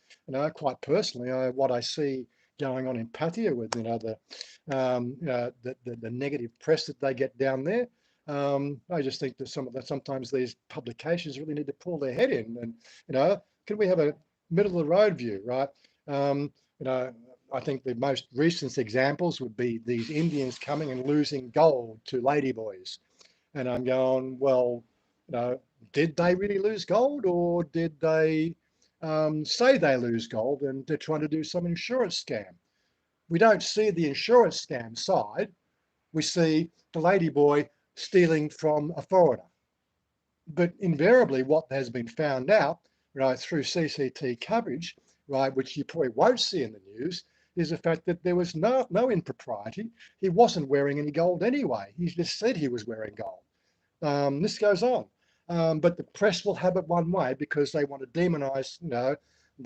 quite personally, what I see going on in Pattaya with the negative press that they get down there. I just think that sometimes these publications really need to pull their head in, and can we have a middle of the road view, right? I think the most recent examples would be these Indians coming and losing gold to ladyboys, and I'm going, well, did they really lose gold, or did they say they lose gold and they're trying to do some insurance scam? We don't see the insurance scam side. We see the ladyboy stealing from a foreigner. But invariably, what has been found out, right, through CCT coverage, right, which you probably won't see in the news, is the fact that there was no impropriety. He wasn't wearing any gold anyway. He just said he was wearing gold. This goes on. But the press will have it one way because they want to demonize, the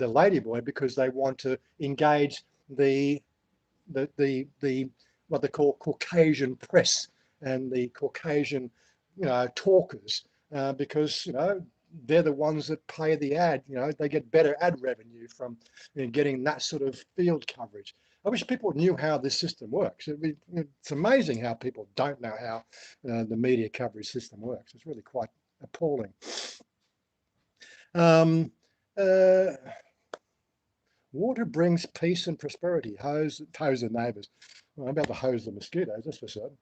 ladyboy, because they want to engage the what they call Caucasian press and the Caucasian, talkers, because they're the ones that pay the ad. They get better ad revenue from getting that sort of field coverage. I wish people knew how this system works. It's amazing how people don't know how the media coverage system works. It's really quite appalling. Water brings peace and prosperity. Hose the neighbours. Well, I'm about to hose the mosquitoes, that's for certain.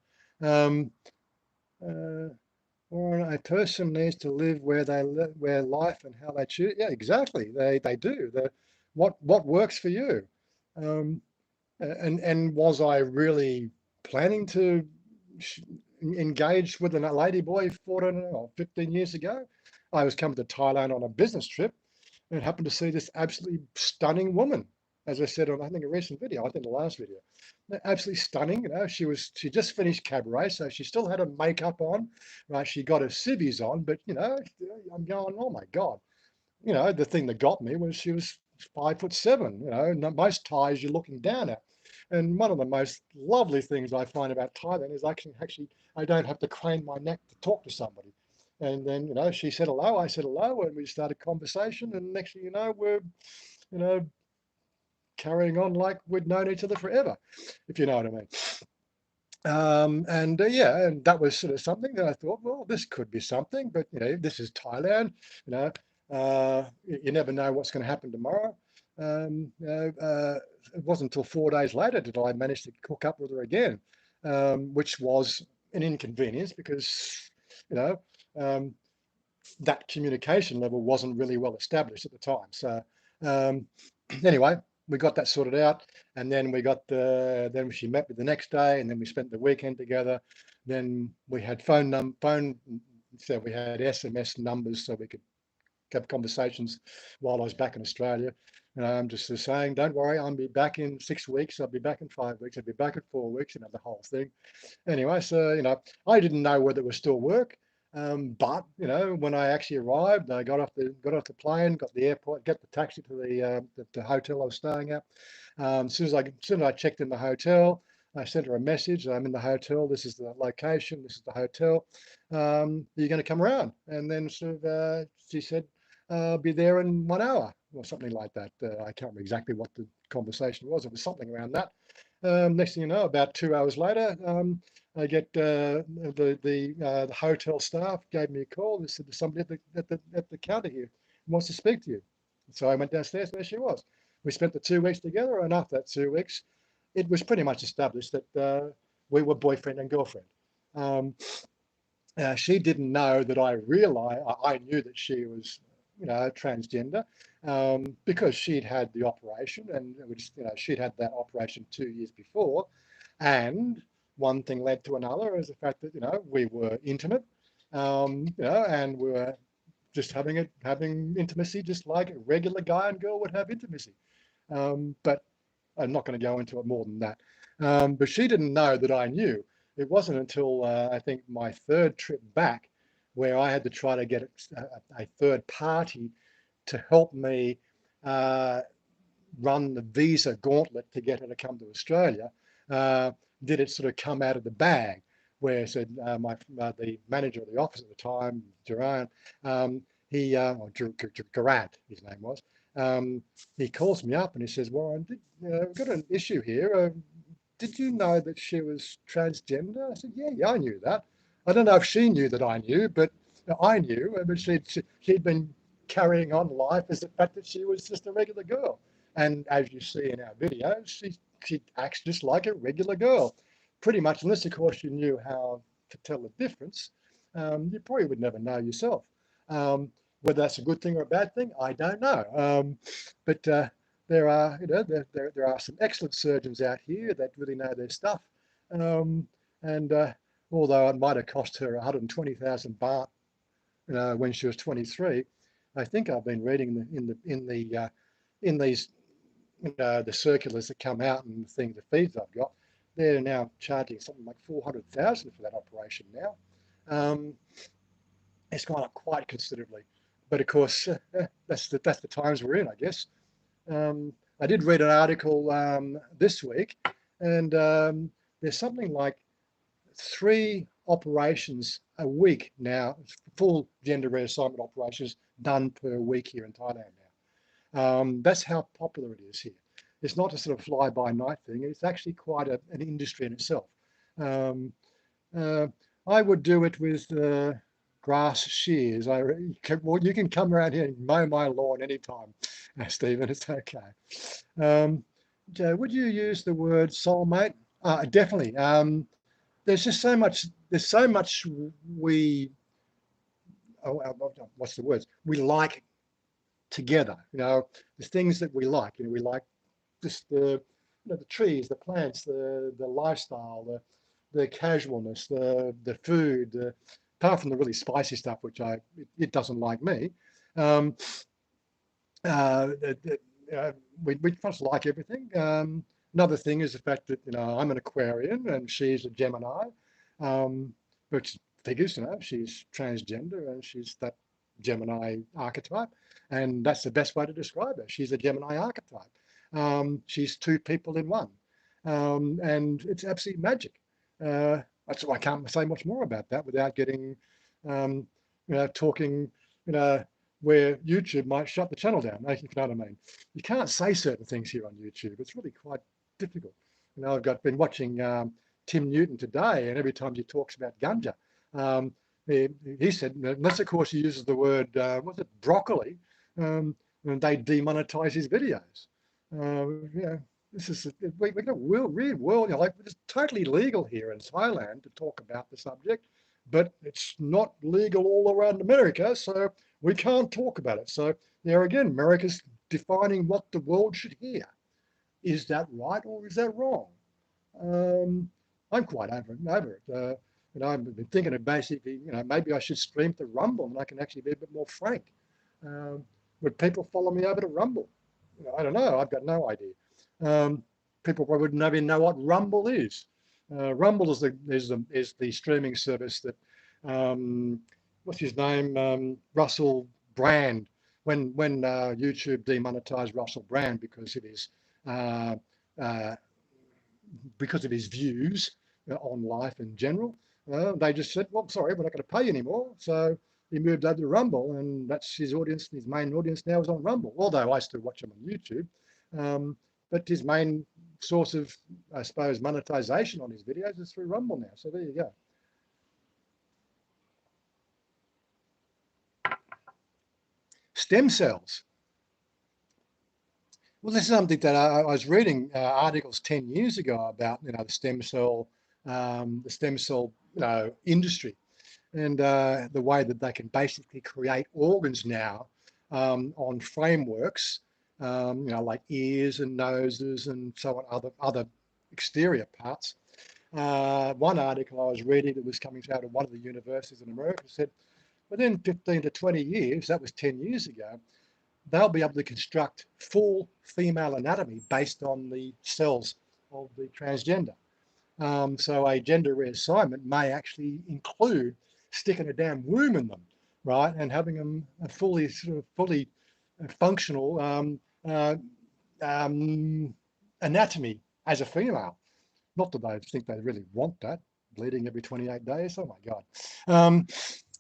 Or a person needs to live where they live, where life and how they choose. Yeah, exactly. They do. What works for you? And was I really planning to engage with a ladyboy 14 or 15 years ago? I was coming to Thailand on a business trip and happened to see this absolutely stunning woman, as I said on, I think, a recent video, I think the last video. Absolutely stunning. She just finished cabaret, so she still had her makeup on, right? She got her civvies on, but I'm going, oh my God. The thing that got me was she was 5'7". Most Thais you're looking down at. And one of the most lovely things I find about Thailand is actually I don't have to crane my neck to talk to somebody. And then, she said hello, I said hello, and we started conversation. And next thing you know, we're, carrying on like we'd known each other forever, if you know what I mean. And that was sort of something that I thought, well, this could be something, but this is Thailand. You never know what's going to happen tomorrow. It wasn't until 4 days later did I manage to hook up with her again, which was an inconvenience because that communication level wasn't really well established at the time. So anyway, we got that sorted out, and then we got then she met me the next day, and then we spent the weekend together. Then we had so we had SMS numbers so we could have conversations while I was back in Australia. And I'm just saying, don't worry, I'll be back in 6 weeks, I'll be back in 5 weeks, I'll be back in 4 weeks, the whole thing. Anyway, so I didn't know whether it would still work. But when I actually arrived, I got off the plane, got the airport, got the taxi to the hotel I was staying at. As soon as I checked in the hotel, I sent her a message. I'm in the hotel. This is the location. This is the hotel. Are you going to come around? And then she said, "I'll be there in 1 hour," or something like that. I can't remember exactly what the conversation was. It was something around that. Next thing you know, about 2 hours later, I get the hotel staff gave me a call. They said there's somebody at the counter here who wants to speak to you. So I went downstairs. There she was. We spent the 2 weeks together, and after that 2 weeks, it was pretty much established that we were boyfriend and girlfriend. She didn't know that I knew that she was, transgender, because she'd had the operation, and she'd had that operation 2 years before, and one thing led to another, is the fact that we were intimate, and we were just having intimacy, just like a regular guy and girl would have intimacy. But I'm not going to go into it more than that. But she didn't know that I knew. It wasn't until I think my third trip back, where I had to try to get a third party to help me run the visa gauntlet to get her to come to Australia, did it sort of come out of the bag. where said the manager of the office at the time, Duran, or Garant, his name was. He calls me up and he says, "Warren, we've got an issue here. Did you know that she was transgender?" I said, "Yeah, I knew that. I don't know if she knew that I knew, but I knew. But she'd been carrying on life as the fact that she was just a regular girl. And as you see in our videos, she acts just like a regular girl, pretty much. Unless, of course, you knew how to tell the difference, you probably would never know yourself. Whether that's a good thing or a bad thing, I don't know. But there are, there are some excellent surgeons out here that really know their stuff. And although it might have cost her 120,000 baht, when she was 23, I think I've been reading in these the circulars that come out and the feeds I've got. They're now charging something like 400,000 for that operation now. It's gone up quite considerably, but of course that's the times we're in, I guess. I did read an article this week, and there's something like 3 operations a week now, full gender reassignment operations done per week here in Thailand now. That's how popular it is here. It's not a sort of fly-by-night thing. It's actually quite an industry in itself. I would do it with grass shears. Well, you can come around here and mow my lawn anytime, Stephen. It's okay. Would you use the word soulmate? Definitely. There's just so much. There's so much what's the words? We like together. The things that we like. We like just the trees, the plants, the lifestyle, the casualness, the food. Apart from the really spicy stuff, which it doesn't like me. We just like everything. Another thing is the fact that I'm an Aquarian and she's a Gemini, which figures, she's transgender and she's that Gemini archetype, and that's the best way to describe her. She's a Gemini archetype. She's 2 people in one, and it's absolutely magic. That's why I can't say much more about that without getting, talking, where YouTube might shut the channel down. You know what I mean? You can't say certain things here on YouTube. It's really quite difficult. I've been watching Tim Newton today, and every time he talks about ganja, he said, unless of course he uses the word, what's it, broccoli, and they demonetize his videos. This is we got a weird world. It's totally legal here in Thailand to talk about the subject, but it's not legal all around America, so we can't talk about it. So there again, America's defining what the world should hear. Is that right or is that wrong? I'm quite over it. I've been thinking of basically, maybe I should stream to Rumble and I can actually be a bit more frank. Would people follow me over to Rumble? I don't know. I've got no idea. People probably wouldn't even know what Rumble is. Rumble is the streaming service that what's his name, Russell Brand. When YouTube demonetized Russell Brand because of his views on life in general, they just said, "Well, sorry, we're not going to pay you anymore." So he moved over to Rumble, and that's his audience. His main audience now is on Rumble. Although I still watch him on YouTube. But his main source of, I suppose, monetization on his videos is through Rumble now. So there you go. Stem cells. Well, this is something that I was reading articles 10 years ago about, the stem cell industry, and the way that they can basically create organs now on frameworks. Like ears and noses and so on, other exterior parts. One article I was reading that was coming out of one of the universities in America said within 15 to 20 years, that was 10 years ago, they'll be able to construct full female anatomy based on the cells of the transgender. So a gender reassignment may actually include sticking a damn womb in them, right, and having them fully functional anatomy as a female. Not that I think they really want that, bleeding every 28 days. Oh my God.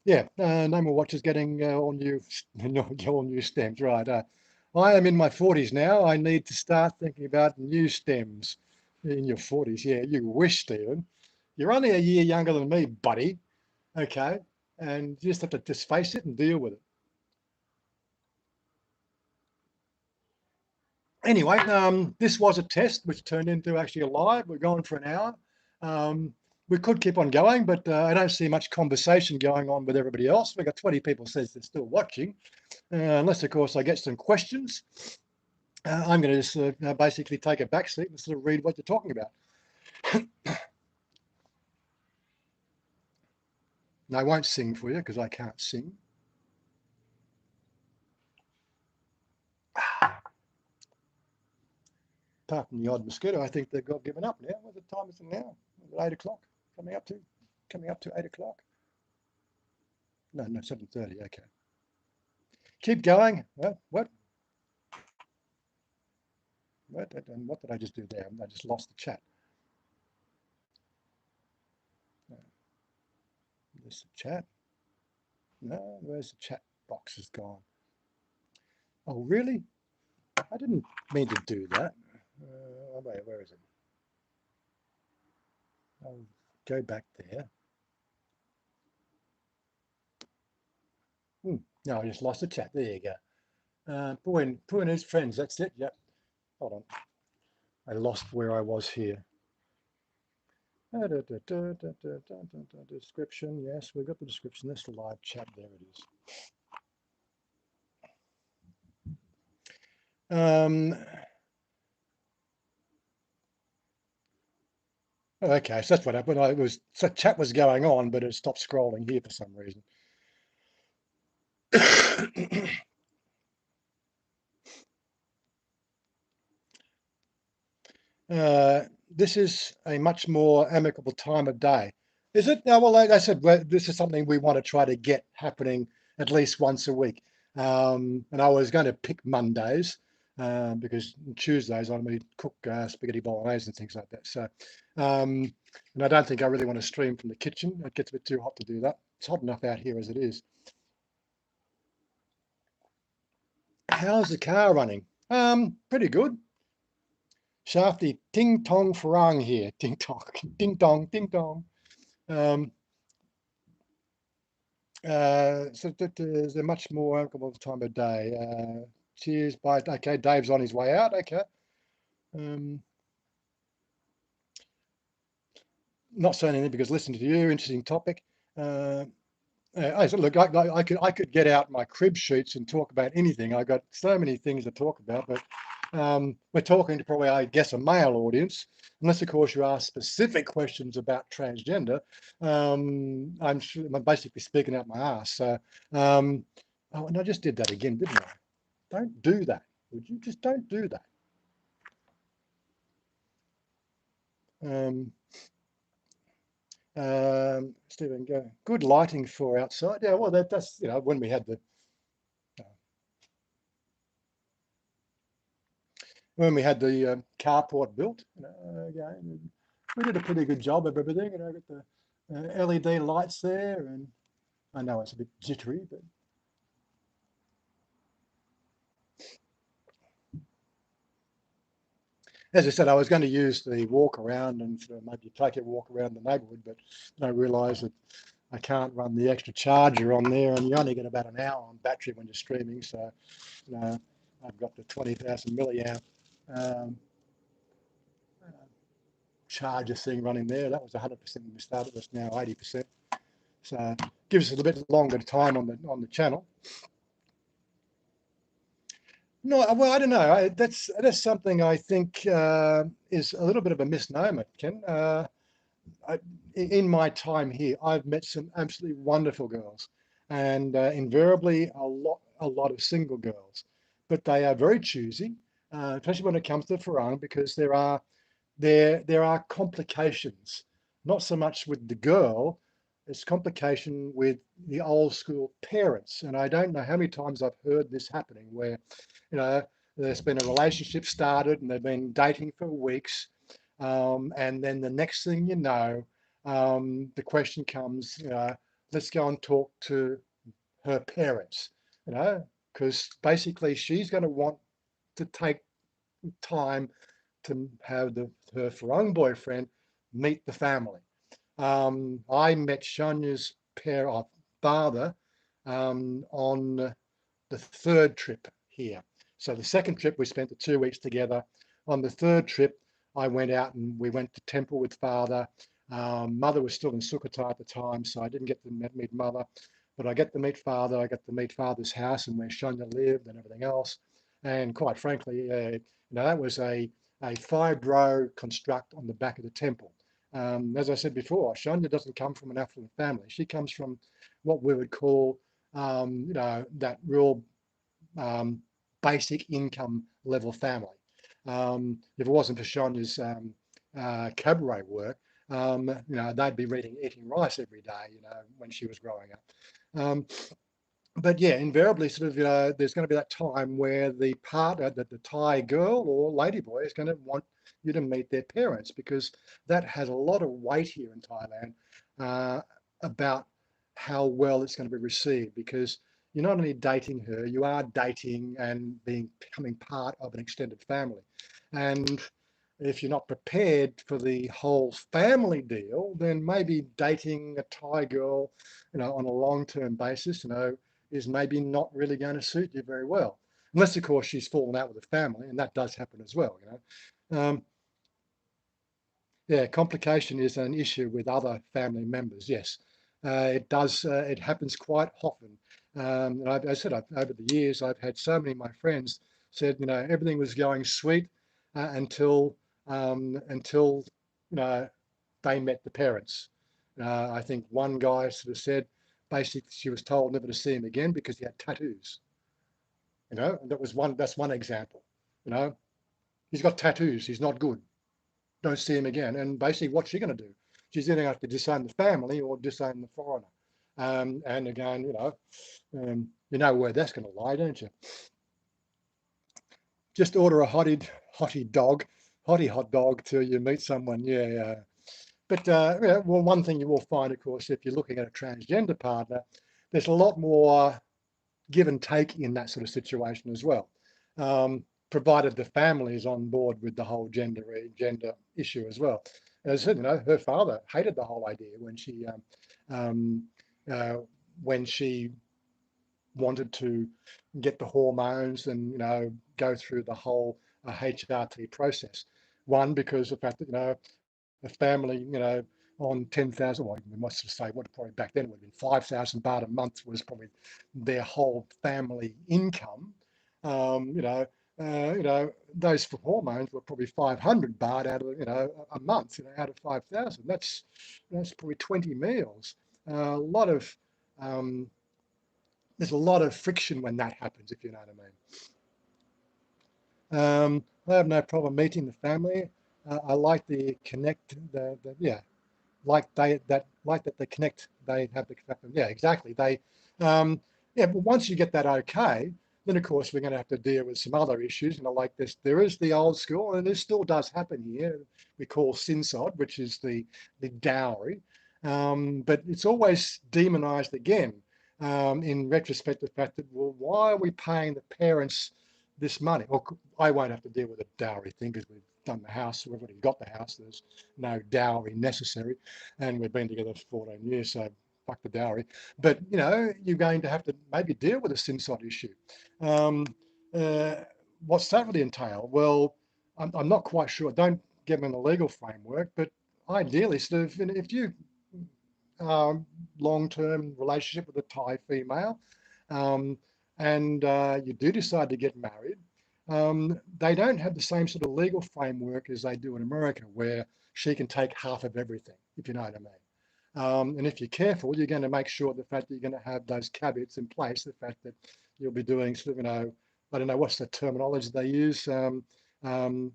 Yeah, no more watches getting all new stems, right? I am in my 40s now. I need to start thinking about new stems. In your 40s, yeah, you wish, Stephen. You're only a year younger than me, buddy. Okay, and you just have to just face it and deal with it. Anyway, this was a test which turned into actually a live. We're going for an hour. We could keep on going, but I don't see much conversation going on with everybody else. We've got 20 people says they're still watching, unless, of course, I get some questions. I'm going to just basically take a back seat and sort of read what you're talking about. And I won't sing for you because I can't sing. Apart from the odd mosquito, I think they've got given up now. What time is it now? Is it 8 o'clock? Coming up to 8 o'clock? No, 7:30. Okay. Keep going. What? What did I just do there? I just lost the chat. There's the chat. No, where's the chat box is gone? Oh, really? I didn't mean to do that. Wait, where is it? I'll go back there. No, I just lost the chat. There you go. Poo and his friends. That's it. Yep. Hold on. I lost where I was here. Description. Yes, we've got the description. That's the live chat. There it is. Okay, so that's what happened. So chat was going on, but it stopped scrolling here for some reason. This is a much more amicable time of day. Is it? Well, like I said, this is something we want to try to get happening at least once a week. And I was going to pick Mondays because Tuesdays I'm going to cook spaghetti bolognese and things like that. So, and I don't think I really want to stream from the kitchen. It gets a bit too hot to do that. It's hot enough out here as it is. How's the car running? Pretty good. Shafty, ting tong farang here. Ting tong, ding dong, ding dong. So there's a much more amicable time of day. Cheers, bye. Okay, Dave's on his way out. Okay. Not saying anything because listening to you, interesting topic. I said, look, I could get out my crib sheets and talk about anything. I've got so many things to talk about, but we're talking to probably, I guess, a male audience, unless, of course, you ask specific questions about transgender. I'm basically speaking out my ass. So, oh, and I just did that again, didn't I? Don't do that. Would you just don't do that? Stephen, go. Good lighting for outside. Yeah, well, that's when we had the carport built. Again, we did a pretty good job of everything. Got the LED lights there, and I know it's a bit jittery, but. As I said, I was going to use the walk around and maybe take a walk around the neighbourhood, but I realised that I can't run the extra charger on there, and you only get about an hour on battery when you're streaming. So I've got the 20,000 milliamp charger thing running there. That was 100% when we started. It's now 80%. So it gives us a bit longer time on the channel. No, well, I don't know. That's something I think is a little bit of a misnomer, Ken. In my time here, I've met some absolutely wonderful girls, and invariably a lot of single girls, but they are very choosy, especially when it comes to farang, because there are complications, not so much with the girl. It's complication with the old school parents. And I don't know how many times I've heard this happening where, there's been a relationship started and they've been dating for weeks. And then the next thing you know, the question comes, let's go and talk to her parents, because basically she's going to want to take time to have her Farang boyfriend meet the family. I met Chanya's father on the third trip here. So the second trip, we spent the 2 weeks together. On the third trip, I went out and we went to temple with father. Mother was still in Sukhothai at the time, so I didn't get to meet mother, but I get to meet father. I got to meet father's house and where Chanya lived and everything else. And quite frankly, that was a 5-row construct on the back of the temple. As I said before, Chanya doesn't come from an affluent family. She comes from what we would call, that real basic income level family. If it wasn't for Chanya's cabaret work, they'd be eating rice every day, when she was growing up. But yeah, invariably, there's going to be that time where the partner, that the Thai girl or ladyboy is going to want you to meet their parents, because that has a lot of weight here in Thailand about how well it's going to be received, because you're not only dating her, you are dating and becoming part of an extended family. And if you're not prepared for the whole family deal, then maybe dating a Thai girl, on a long-term basis, is maybe not really going to suit you very well. Unless, of course, she's fallen out with the family, and that does happen as well, Yeah, complication is an issue with other family members, yes. It does, it happens quite often. And I said, over the years, I've had so many of my friends said, everything was going sweet until they met the parents. I think one guy sort of said, basically, she was told never to see him again because he had tattoos. And that's one example. He's got tattoos. He's not good. Don't see him again. And basically, what's she going to do? She's either going to have to disown the family or disown the foreigner. And again, you know where that's going to lie, don't you? Just order a hottie hot dog till you meet someone. Yeah. But well, one thing you will find, of course, if you're looking at a transgender partner, there's a lot more give and take in that sort of situation as well, provided the family is on board with the whole gender issue as well. As I said, her father hated the whole idea when she wanted to get the hormones and go through the whole HRT process. One, because of the fact that a family on 10,000, well, we must say what probably back then would have been 5,000 baht a month was probably their whole family income. Those hormones were probably 500 baht out of a month, out of 5,000. That's probably 20 meals. There's a lot of friction when that happens, if you know what I mean. I have no problem meeting the family. I like the connect, like that they connect. They have the yeah, exactly. But once you get that okay, then of course we're going to have to deal with some other issues. Like this, there is the old school, and this still does happen here. We call sinsod, which is the dowry, but it's always demonized again. In retrospect, the fact that, well, why are we paying the parents this money? Well, I won't have to deal with a dowry thing because we've done the house. We've already got the house. There's no dowry necessary, and we've been together for 14 years, so fuck the dowry. But you're going to have to maybe deal with a sinsod issue. What's that really entail? Well, I'm not quite sure. Don't get me in the legal framework, but ideally, sort of, if you long-term relationship with a Thai female, and you do decide to get married, they don't have the same sort of legal framework as they do in America, where she can take half of everything, if you know what I mean. And if you're careful, you're going to make sure the fact that you're going to have those caveats in place, the fact that you'll be doing sort of, I don't know what's the terminology they use,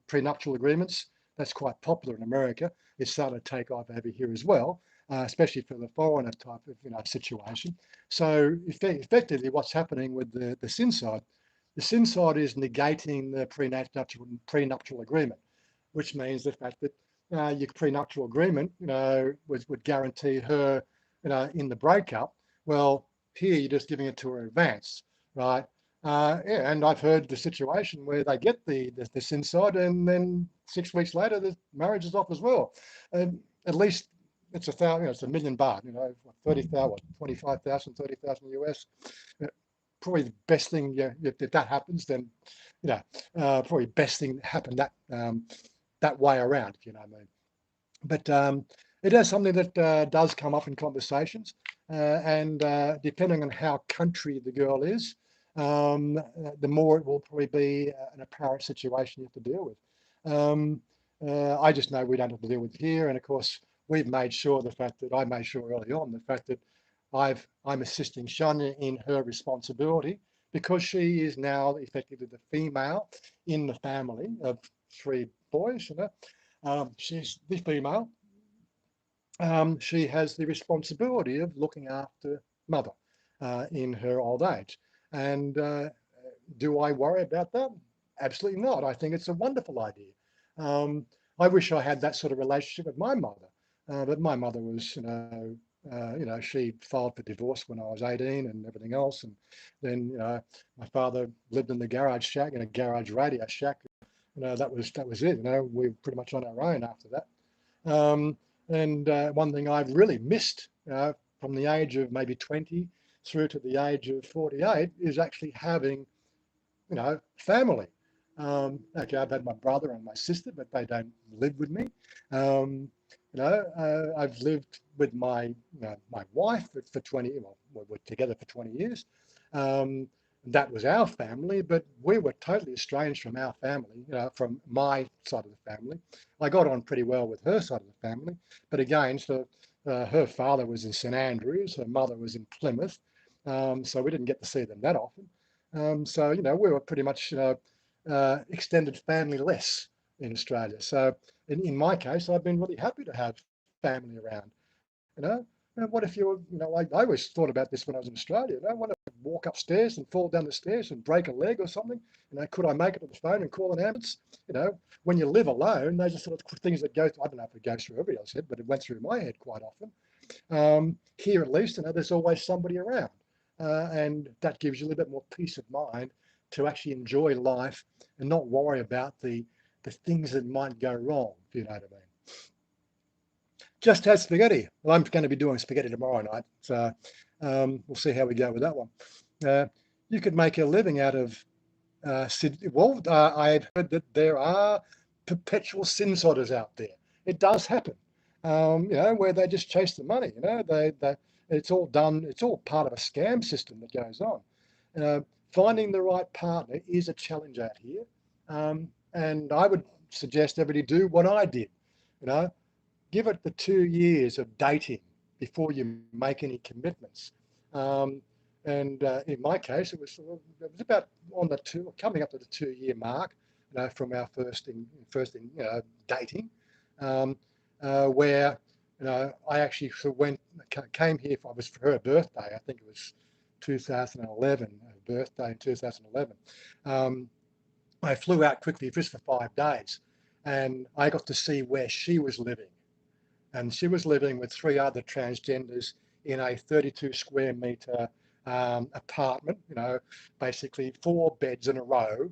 prenuptial agreements. That's quite popular in America. It's starting to take off over here as well. Especially for the foreigner type of situation. So effectively, what's happening with the sinsod is negating the prenuptial agreement, which means the fact that your prenuptial agreement, would guarantee her, in the breakup. Well, here you're just giving it to her in advance, right? Yeah, and I've heard the situation where they get this inside, and then 6 weeks later the marriage is off as well. And at least it's it's $1 million baht, 30,000, 25,000, 30,000 US. Probably the best thing, if that happens, then probably best thing that happened that way around, if you know what I mean. But it is something that does come up in conversations, and depending on how country the girl is, the more it will probably be an apparent situation you have to deal with. I just know we don't have to deal with it here, and of course we've made sure I made sure early on the fact that I'm assisting Chanya in her responsibility, because she is now effectively the female in the family of 3 boys. She's the female. She has the responsibility of looking after mother in her old age. And do I worry about that? Absolutely not. I think it's a wonderful idea. I wish I had that sort of relationship with my mother, but my mother was, she filed for divorce when I was 18 and everything else. And then, my father lived in the garage shack, in a garage radio shack. That was it. We were pretty much on our own after that. And one thing I've really missed from the age of maybe 20 through to the age of 48 is actually having, family. Okay, I've had my brother and my sister, but they don't live with me. I've lived with my wife for 20. Well, we're together for 20 years. That was our family, but we were totally estranged from our family, from my side of the family. I got on pretty well with her side of the family, but again, so her father was in St Andrews, her mother was in Plymouth, so we didn't get to see them that often. So we were pretty much extended family less in Australia. So in my case, I've been really happy to have family around. And what if I always thought about this when I was in Australia. I want to walk upstairs and fall down the stairs and break a leg or something. Could I make it on the phone and call an ambulance? When you live alone, those are sort of things that go through. I don't know if it goes through everybody else's head, but it went through my head quite often. Here, at least, there's always somebody around, and that gives you a little bit more peace of mind to actually enjoy life and not worry about the things that might go wrong, if you know what I mean. Just had spaghetti. Well, I'm going to be doing spaghetti tomorrow night, so we'll see how we go with that one. You could make a living out of Sydney. Well, I had heard that there are perpetual sin sodders out there. It does happen, where they just chase the money. It's all done. It's all part of a scam system that goes on. Finding the right partner is a challenge out here, and I would suggest everybody do what I did. Give it the 2 years of dating before you make any commitments. And in my case, it was about coming up to the 2-year mark, from our first dating, where I actually came here. It was for her birthday. I think it was 2011. Her birthday in 2011. I flew out quickly just for 5 days, and I got to see where she was living. And she was living with 3 other transgenders in a 32 square meter apartment, basically 4 beds in a row,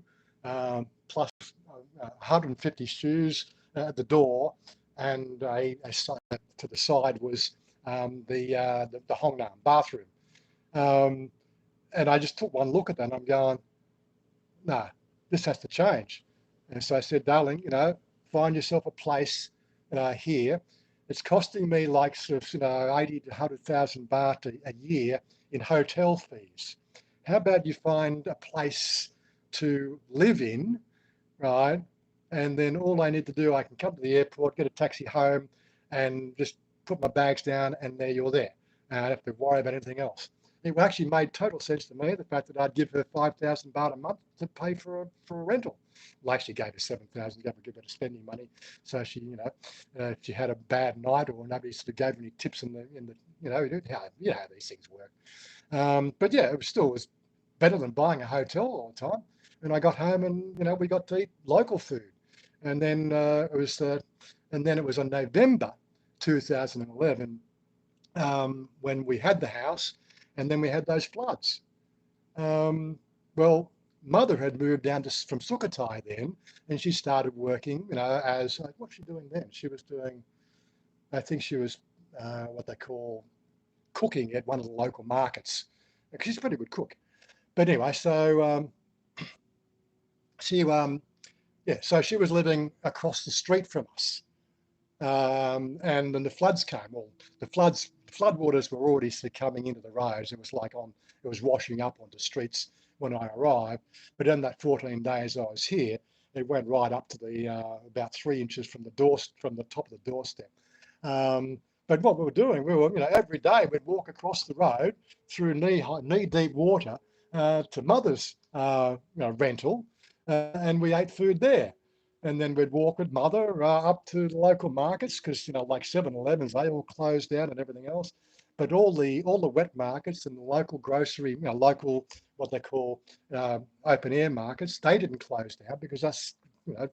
plus 150 shoes at the door, and a sign to the side was the Hongnam bathroom. And I just took one look at that and I'm going, no, this has to change. And so I said, darling, find yourself a place here. It's costing me like sort of 80 to 100,000 baht a year in hotel fees. How about you find a place to live in, right? And then all I need to do, I can come to the airport, get a taxi home, and just put my bags down, and there you're there. I don't have to worry about anything else. It actually made total sense to me, the fact that I'd give her 5,000 baht a month to pay for a rental. Well, actually gave her 7,000, give her spending money. So she, if she had a bad night or nobody sort of gave her any tips in the, you know how these things work. But yeah, it was better than buying a hotel all the time. And I got home and, we got to eat local food. And then it was And then it was on November 2011 when we had the house, and then we had those floods. Well, mother had moved down from Sukhothai then, and she started working, as what's she doing then? She was doing, I think she was what they call cooking at one of the local markets. She's a pretty good cook. But anyway, so she so she was living across the street from us. And then the floods came. Well, the floodwaters were already coming into the roads. It was it was washing up onto streets when I arrived. But in that 14 days I was here, it went right up to the about 3 inches from the top of the doorstep. But what we were doing, we were, every day we'd walk across the road through knee-deep water to mother's rental, and we ate food there. And then we'd walk with mother up to the local markets because, like 7-Elevens, they all closed down and everything else. But all the wet markets and the local grocery, local, what they call open air markets, they didn't close down because us,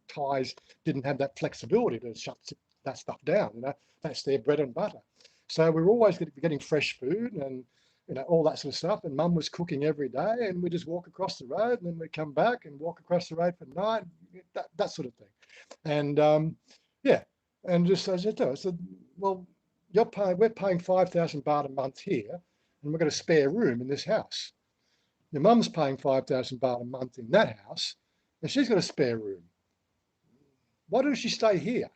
Thais didn't have that flexibility to shut that stuff down. That's their bread and butter. So we were always getting fresh food and all that sort of stuff. And mum was cooking every day, and we just walk across the road, and then we come back and walk across the road for night, that sort of thing. And and just as I said, well, we're paying 5,000 baht a month here, and we've got a spare room in this house. Your mum's paying 5,000 baht a month in that house, and she's got a spare room. Why doesn't she stay here?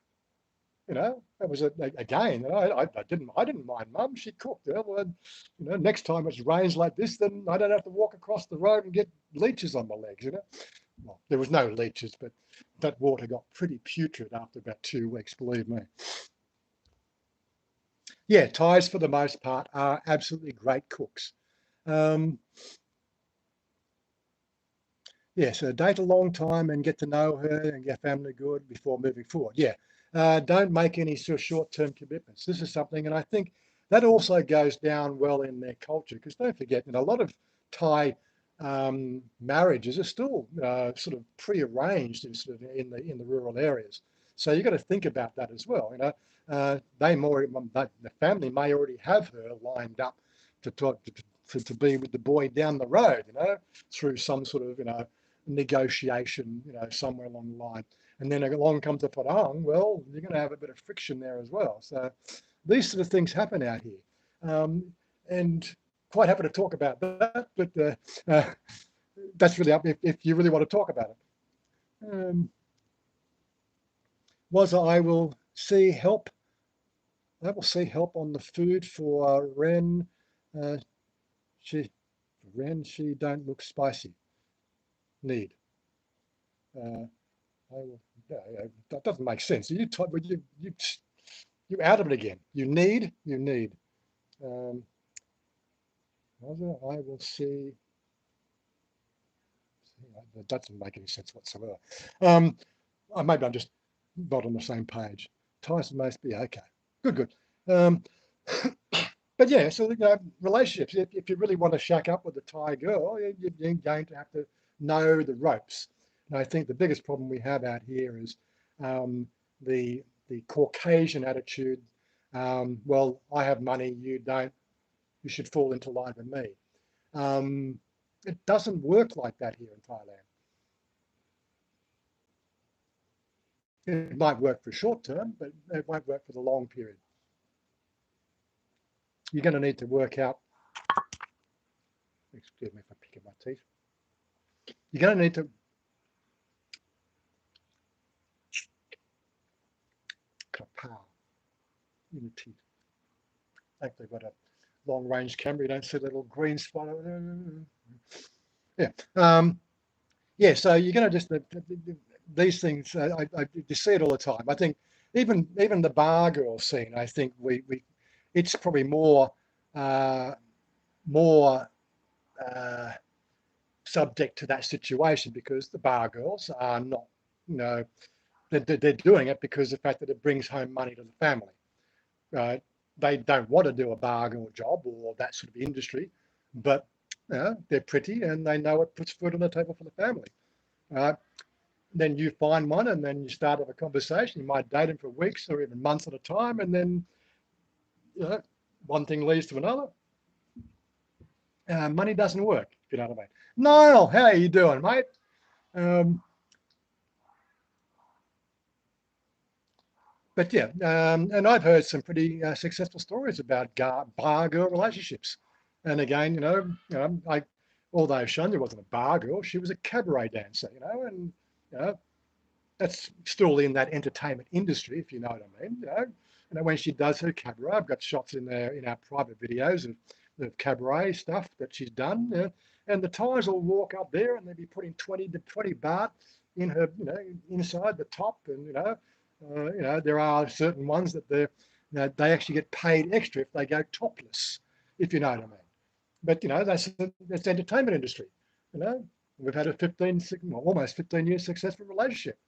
That was again. I didn't mind mum. She cooked. Well, next time it rains like this, then I don't have to walk across the road and get leeches on my legs. Well, there was no leeches, but that water got pretty putrid after about 2 weeks. Believe me. Yeah, Thais for the most part are absolutely great cooks. So date a long time and get to know her and get family good before moving forward. Yeah. Don't make any sort of short-term commitments. This is something, and I think that also goes down well in their culture, because don't forget, a lot of Thai marriages are still sort of pre-arranged in the rural areas. So you've got to think about that as well. The family may already have her lined up to be with the boy down the road, through some sort of negotiation, somewhere along the line. And then along comes the Padang, well, you're going to have a bit of friction there as well. So these sort of things happen out here. And quite happy to talk about that, but that's really up if you really want to talk about it. Wazza, I will see help on the food for Ren. She don't look spicy. Need. That doesn't make sense. You out of it again. You need. I will see. That doesn't make any sense whatsoever. Maybe I'm just not on the same page. Tyson must be okay. Good. But yeah, so relationships. If you really want to shack up with a Thai girl, you're going to have to know the ropes. And I think the biggest problem we have out here is the Caucasian attitude. Well, I have money, you don't. You should fall into line with me. It doesn't work like that here in Thailand. It might work for short term, but it won't work for the long period. You're going to need to work out. Excuse me if I'm picking my teeth. You're going to need to. Power in the teeth. Thankfully, I've got a long-range camera. You don't see the little green spot. Yeah. So you're going to just these things. You see it all the time. I think even the bar girl scene. I think it's probably more subject to that situation, because the bar girls are not, they're doing it because of the fact that it brings home money to the family. Right? They don't want to do a bar girl job or that sort of industry, but they're pretty and they know it puts food on the table for the family. Right? Then you find one, and then you start up a conversation. You might date him for weeks or even months at a time, and then one thing leads to another. Money doesn't work, if you know what I mean. Niall, how are you doing, mate? But yeah, and I've heard some pretty successful stories about bar girl relationships. And again, although Chanya wasn't a bar girl, she was a cabaret dancer, and that's still in that entertainment industry, if you know what I mean. When she does her cabaret, I've got shots in our private videos of the cabaret stuff that she's done. And the Thais will walk up there and they'll be putting 20 baht in her, inside the top, and there are certain ones that they actually get paid extra if they go topless, if you know what I mean. But that's entertainment industry. We've had almost 15 years successful relationship.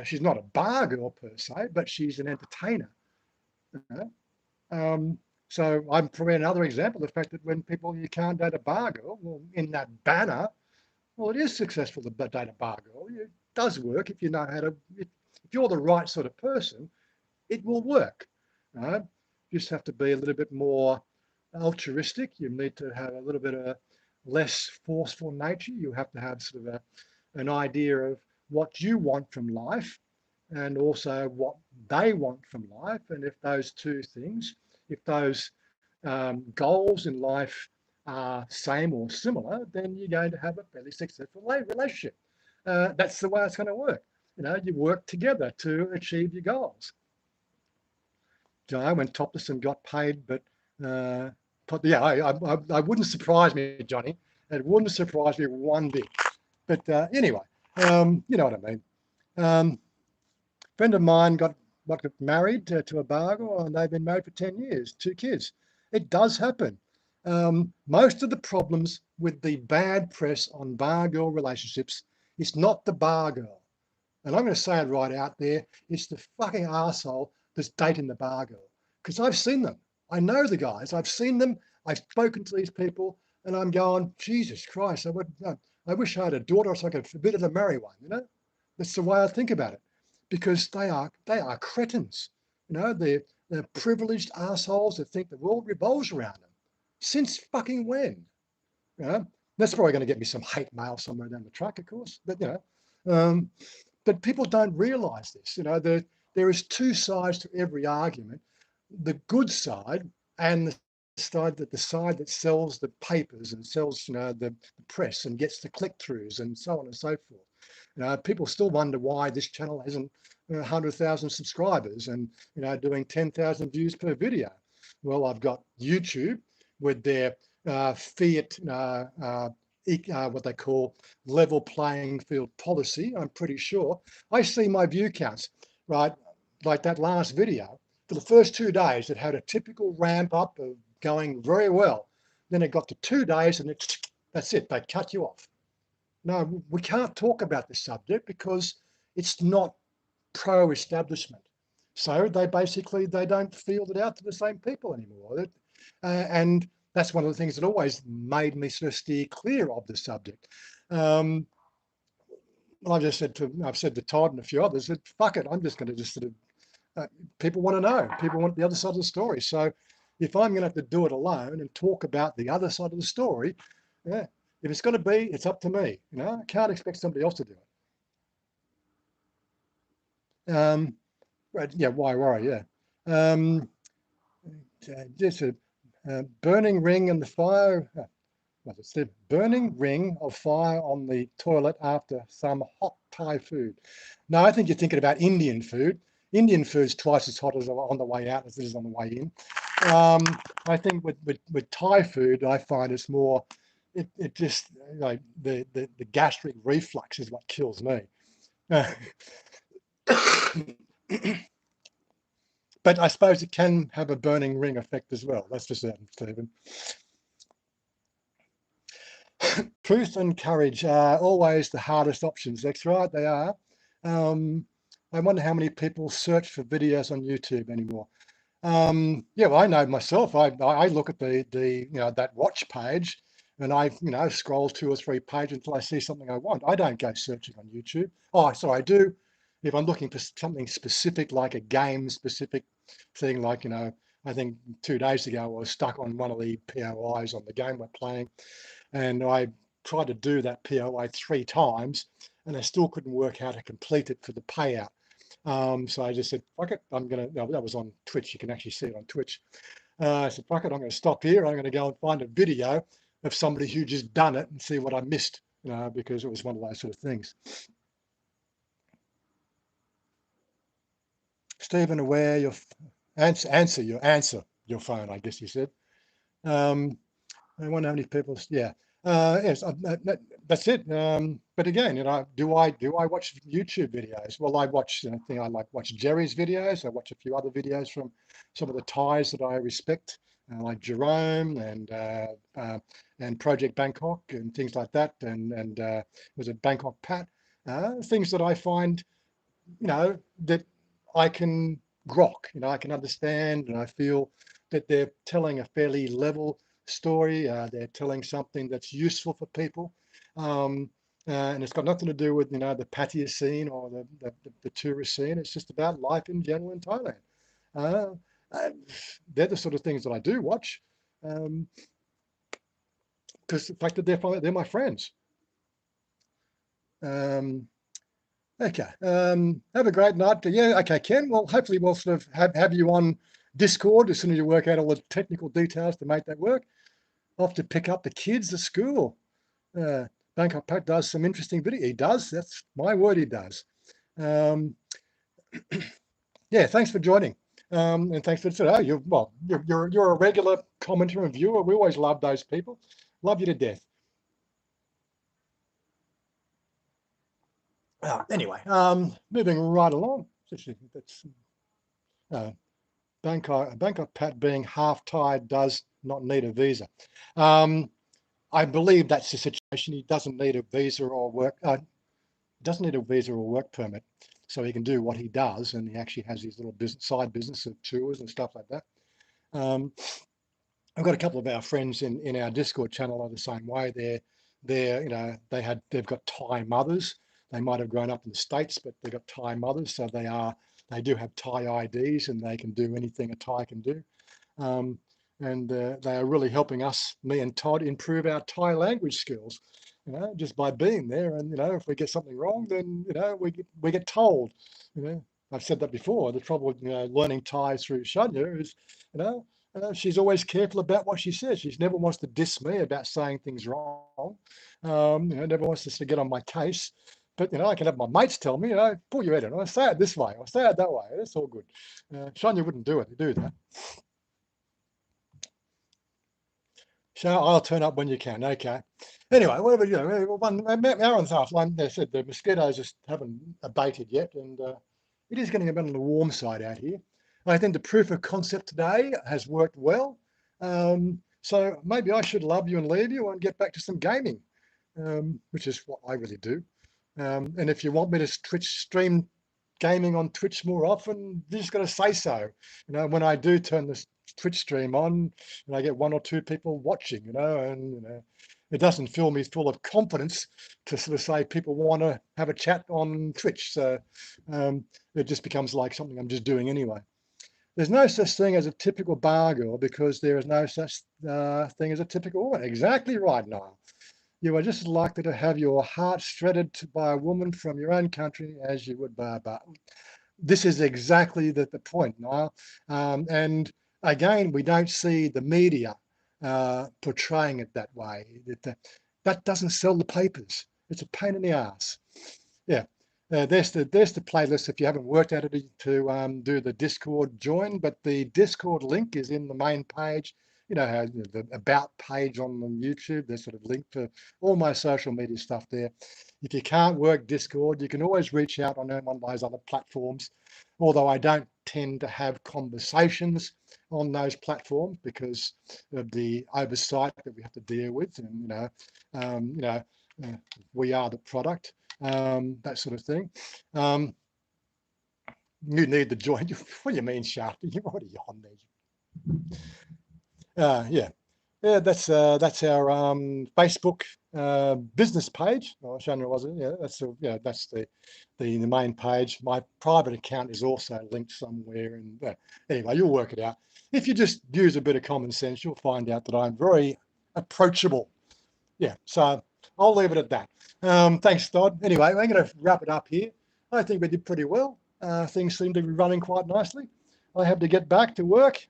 She's not a bar girl per se, but she's an entertainer. So I'm probably another example of the fact that when you can't date a bar girl, well, in that banner, well, it is successful to date a bar girl. It does work if you know how to. If you're the right sort of person, it will work. You just have to be a little bit more altruistic. You need to have a little bit of less forceful nature. You have to have sort of an idea of what you want from life and also what they want from life. And if those two things, if those goals in life are same or similar, then you're going to have a fairly successful relationship. That's the way it's going to work. You work together to achieve your goals. I went topless and got paid, but yeah, I wouldn't surprise me, Johnny. It wouldn't surprise me one bit. But anyway, you know what I mean. A friend of mine got married to a bar girl, and they've been married for 10 years, 2 kids. It does happen. Most of the problems with the bad press on bar girl relationships is not the bar girl. And I'm going to say it right out there. It's the fucking arsehole that's dating the bar girl. Because I've seen them. I know the guys. I've seen them. I've spoken to these people, and I'm going, Jesus Christ, I wish I had a daughter so I could forbid her to marry one, That's the way I think about it. Because they are cretins. They're privileged assholes that think the world revolves around them. Since fucking when? That's probably going to get me some hate mail somewhere down the track, of course. But but people don't realise this. There is 2 sides to every argument: the good side and the side that sells the papers and sells the press and gets the click-throughs and so on and so forth. People still wonder why this channel hasn't 100,000 subscribers and doing 10,000 views per video. Well, I've got YouTube with their fiat what they call level playing field policy. I'm pretty sure I see my view counts, right? Like that last video, for the first 2 days, it had a typical ramp up of going very well. Then it got to 2 days and that's it. They cut you off. No, we can't talk about this subject because it's not pro-establishment. So they don't field it out to the same people anymore. And that's one of the things that always made me sort of steer clear of the subject. I've said to Todd and a few others that fuck it, I'm just going to just sort of, people want to know, people want the other side of the story. So if I'm going to have to do it alone and talk about the other side of the story, if it's going to be, it's up to me. I can't expect somebody else to do it. Yeah, why worry? Yeah. Just a burning ring in the fire. It's the burning ring of fire on the toilet after some hot Thai food. No, I think you're thinking about Indian food. Indian food's twice as hot as on the way out as it is on the way in. I think with Thai food, I find it's more, it just, the gastric reflux is what kills me. But I suppose it can have a burning ring effect as well. That's for certain, Stephen. Truth and courage are always the hardest options. That's right, they are. I wonder how many people search for videos on YouTube anymore. Yeah, well, I know myself. I look at the that watch page, and I, scroll 2 or 3 pages until I see something I want. I don't go searching on YouTube. Oh, sorry, I do. If I'm looking for something specific, like a game specific thing, like, I think 2 days ago I was stuck on one of the POIs on the game we're playing, and I tried to do that POI 3 times, and I still couldn't work out how to complete it for the payout. So I just said, fuck it, that was on Twitch. You can actually see it on Twitch. I said, fuck it, I'm going to stop here. I'm going to go and find a video of somebody who just done it and see what I missed, because it was one of those sort of things. Stephen, aware your answer your phone, I guess you said. I wonder how many people. Yeah. Yes, that's it. But again, do I watch YouTube videos? Well, I watch. I like watch Jerry's videos. I watch a few other videos from some of the Thais that I respect, like Jerome and Project Bangkok and things like that. And was it Bangkok Pat? Things that I find, that I can grok. I can understand, and I feel that they're telling a fairly level story. They're telling something that's useful for people, and it's got nothing to do with the pattaya scene or the tourist scene. It's just about life in general in Thailand. They're the sort of things that I do watch, because the fact that they're my friends. Okay. Have a great night. Yeah. Okay, Ken. Well, hopefully we'll sort of have you on Discord as soon as you work out all the technical details to make that work. Off to pick up the kids at school. Bangkok Pat does some interesting video. He does. That's my word. He does. Yeah. Thanks for joining. And thanks for today. You're a regular commenter and viewer. We always love those people. Love you to death. Anyway, moving right along. That's Bangkok Pat being half Thai does not need a visa. I believe that's the situation. He doesn't need a visa or work. Doesn't need a visa or work permit, so he can do what he does, and he actually has his little side business of tours and stuff like that. I've got a couple of our friends in our Discord channel are the same way. They've got Thai mothers. They might have grown up in the States, but they've got Thai mothers, so they do have Thai IDs, and they can do anything a Thai can do. And they are really helping us, me and Todd, improve our Thai language skills, just by being there. And, if we get something wrong, then, we get told. I've said that before. The trouble with, learning Thai through Chanya is, she's always careful about what she says. She never wants to diss me about saying things wrong. Never wants to get on my case. But, I can have my mates tell me, pull your head in. I say it this way. I say it that way. That's all good. Chanya wouldn't do that. So I'll turn up when you can. Okay. Anyway, whatever, 1 hour and a half. Like I said, the mosquitoes just haven't abated yet. And it is getting a bit on the warm side out here. I think the proof of concept today has worked well. So maybe I should love you and leave you and get back to some gaming, which is what I really do. And if you want me to stream gaming on Twitch more often, you just got to say so. When I do turn this Twitch stream on, and I get 1 or 2 people watching, and it doesn't fill me full of confidence to sort of say people want to have a chat on Twitch. So it just becomes like something I'm just doing anyway. There's no such thing as a typical bar girl because there is no such thing as a typical woman. Exactly right, Niall. You are just as likely to have your heart shredded by a woman from your own country as you would by a bar. This is exactly the point, Niall. And again, we don't see the media portraying it that way. That doesn't sell the papers. It's a pain in the ass. Yeah. There's the playlist if you haven't worked out it to do the Discord join, but the Discord link is in the main page. How the about page on YouTube, there's sort of link to all my social media stuff there. If you can't work Discord, you can always reach out on one of those other platforms, although I don't tend to have conversations on those platforms because of the oversight that we have to deal with, and we are the product, that sort of thing. You need the join. What do you mean, Sharpie? You're already on there. Yeah. Yeah, that's our Facebook business page. Oh, Chanya, was it? Yeah, that's the main page. My private account is also linked somewhere, and anyway, you'll work it out. If you just use a bit of common sense, you'll find out that I'm very approachable. Yeah, so I'll leave it at that. Thanks, Todd. Anyway, I'm going to wrap it up here. I think we did pretty well. Things seem to be running quite nicely. I have to get back to work.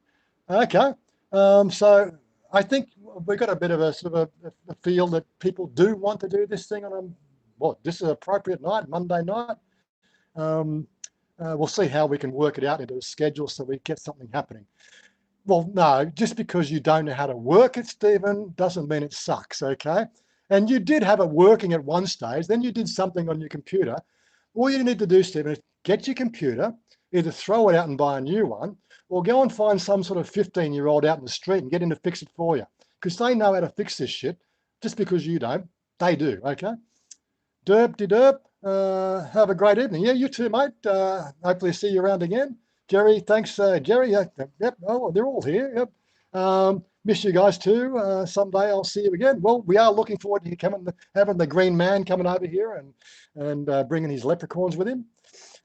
Okay, so I think we've got a bit of a sort of a feel that people do want to do this thing on this is an appropriate night, Monday night. We'll see how we can work it out into a schedule so we get something happening. Well, no, just because you don't know how to work it, Stephen, doesn't mean it sucks, okay? And you did have it working at one stage, then you did something on your computer. All you need to do, Stephen, is get your computer, either throw it out and buy a new one, or go and find some sort of 15-year-old out in the street and get him to fix it for you. Because they know how to fix this shit. Just because you don't, they do, okay? Derp. Have a great evening. Yeah, you too, mate. Hopefully see you around again. Jerry, thanks, Jerry. Yep. Oh, they're all here. Yep. Miss you guys too. Someday I'll see you again. Well, we are looking forward to you having the green man coming over here and bringing his leprechauns with him.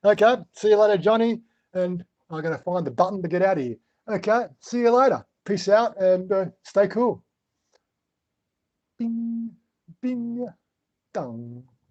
Okay. See you later, Johnny. And I'm going to find the button to get out of here. Okay. See you later. Peace out and stay cool. Bing, bing, dong.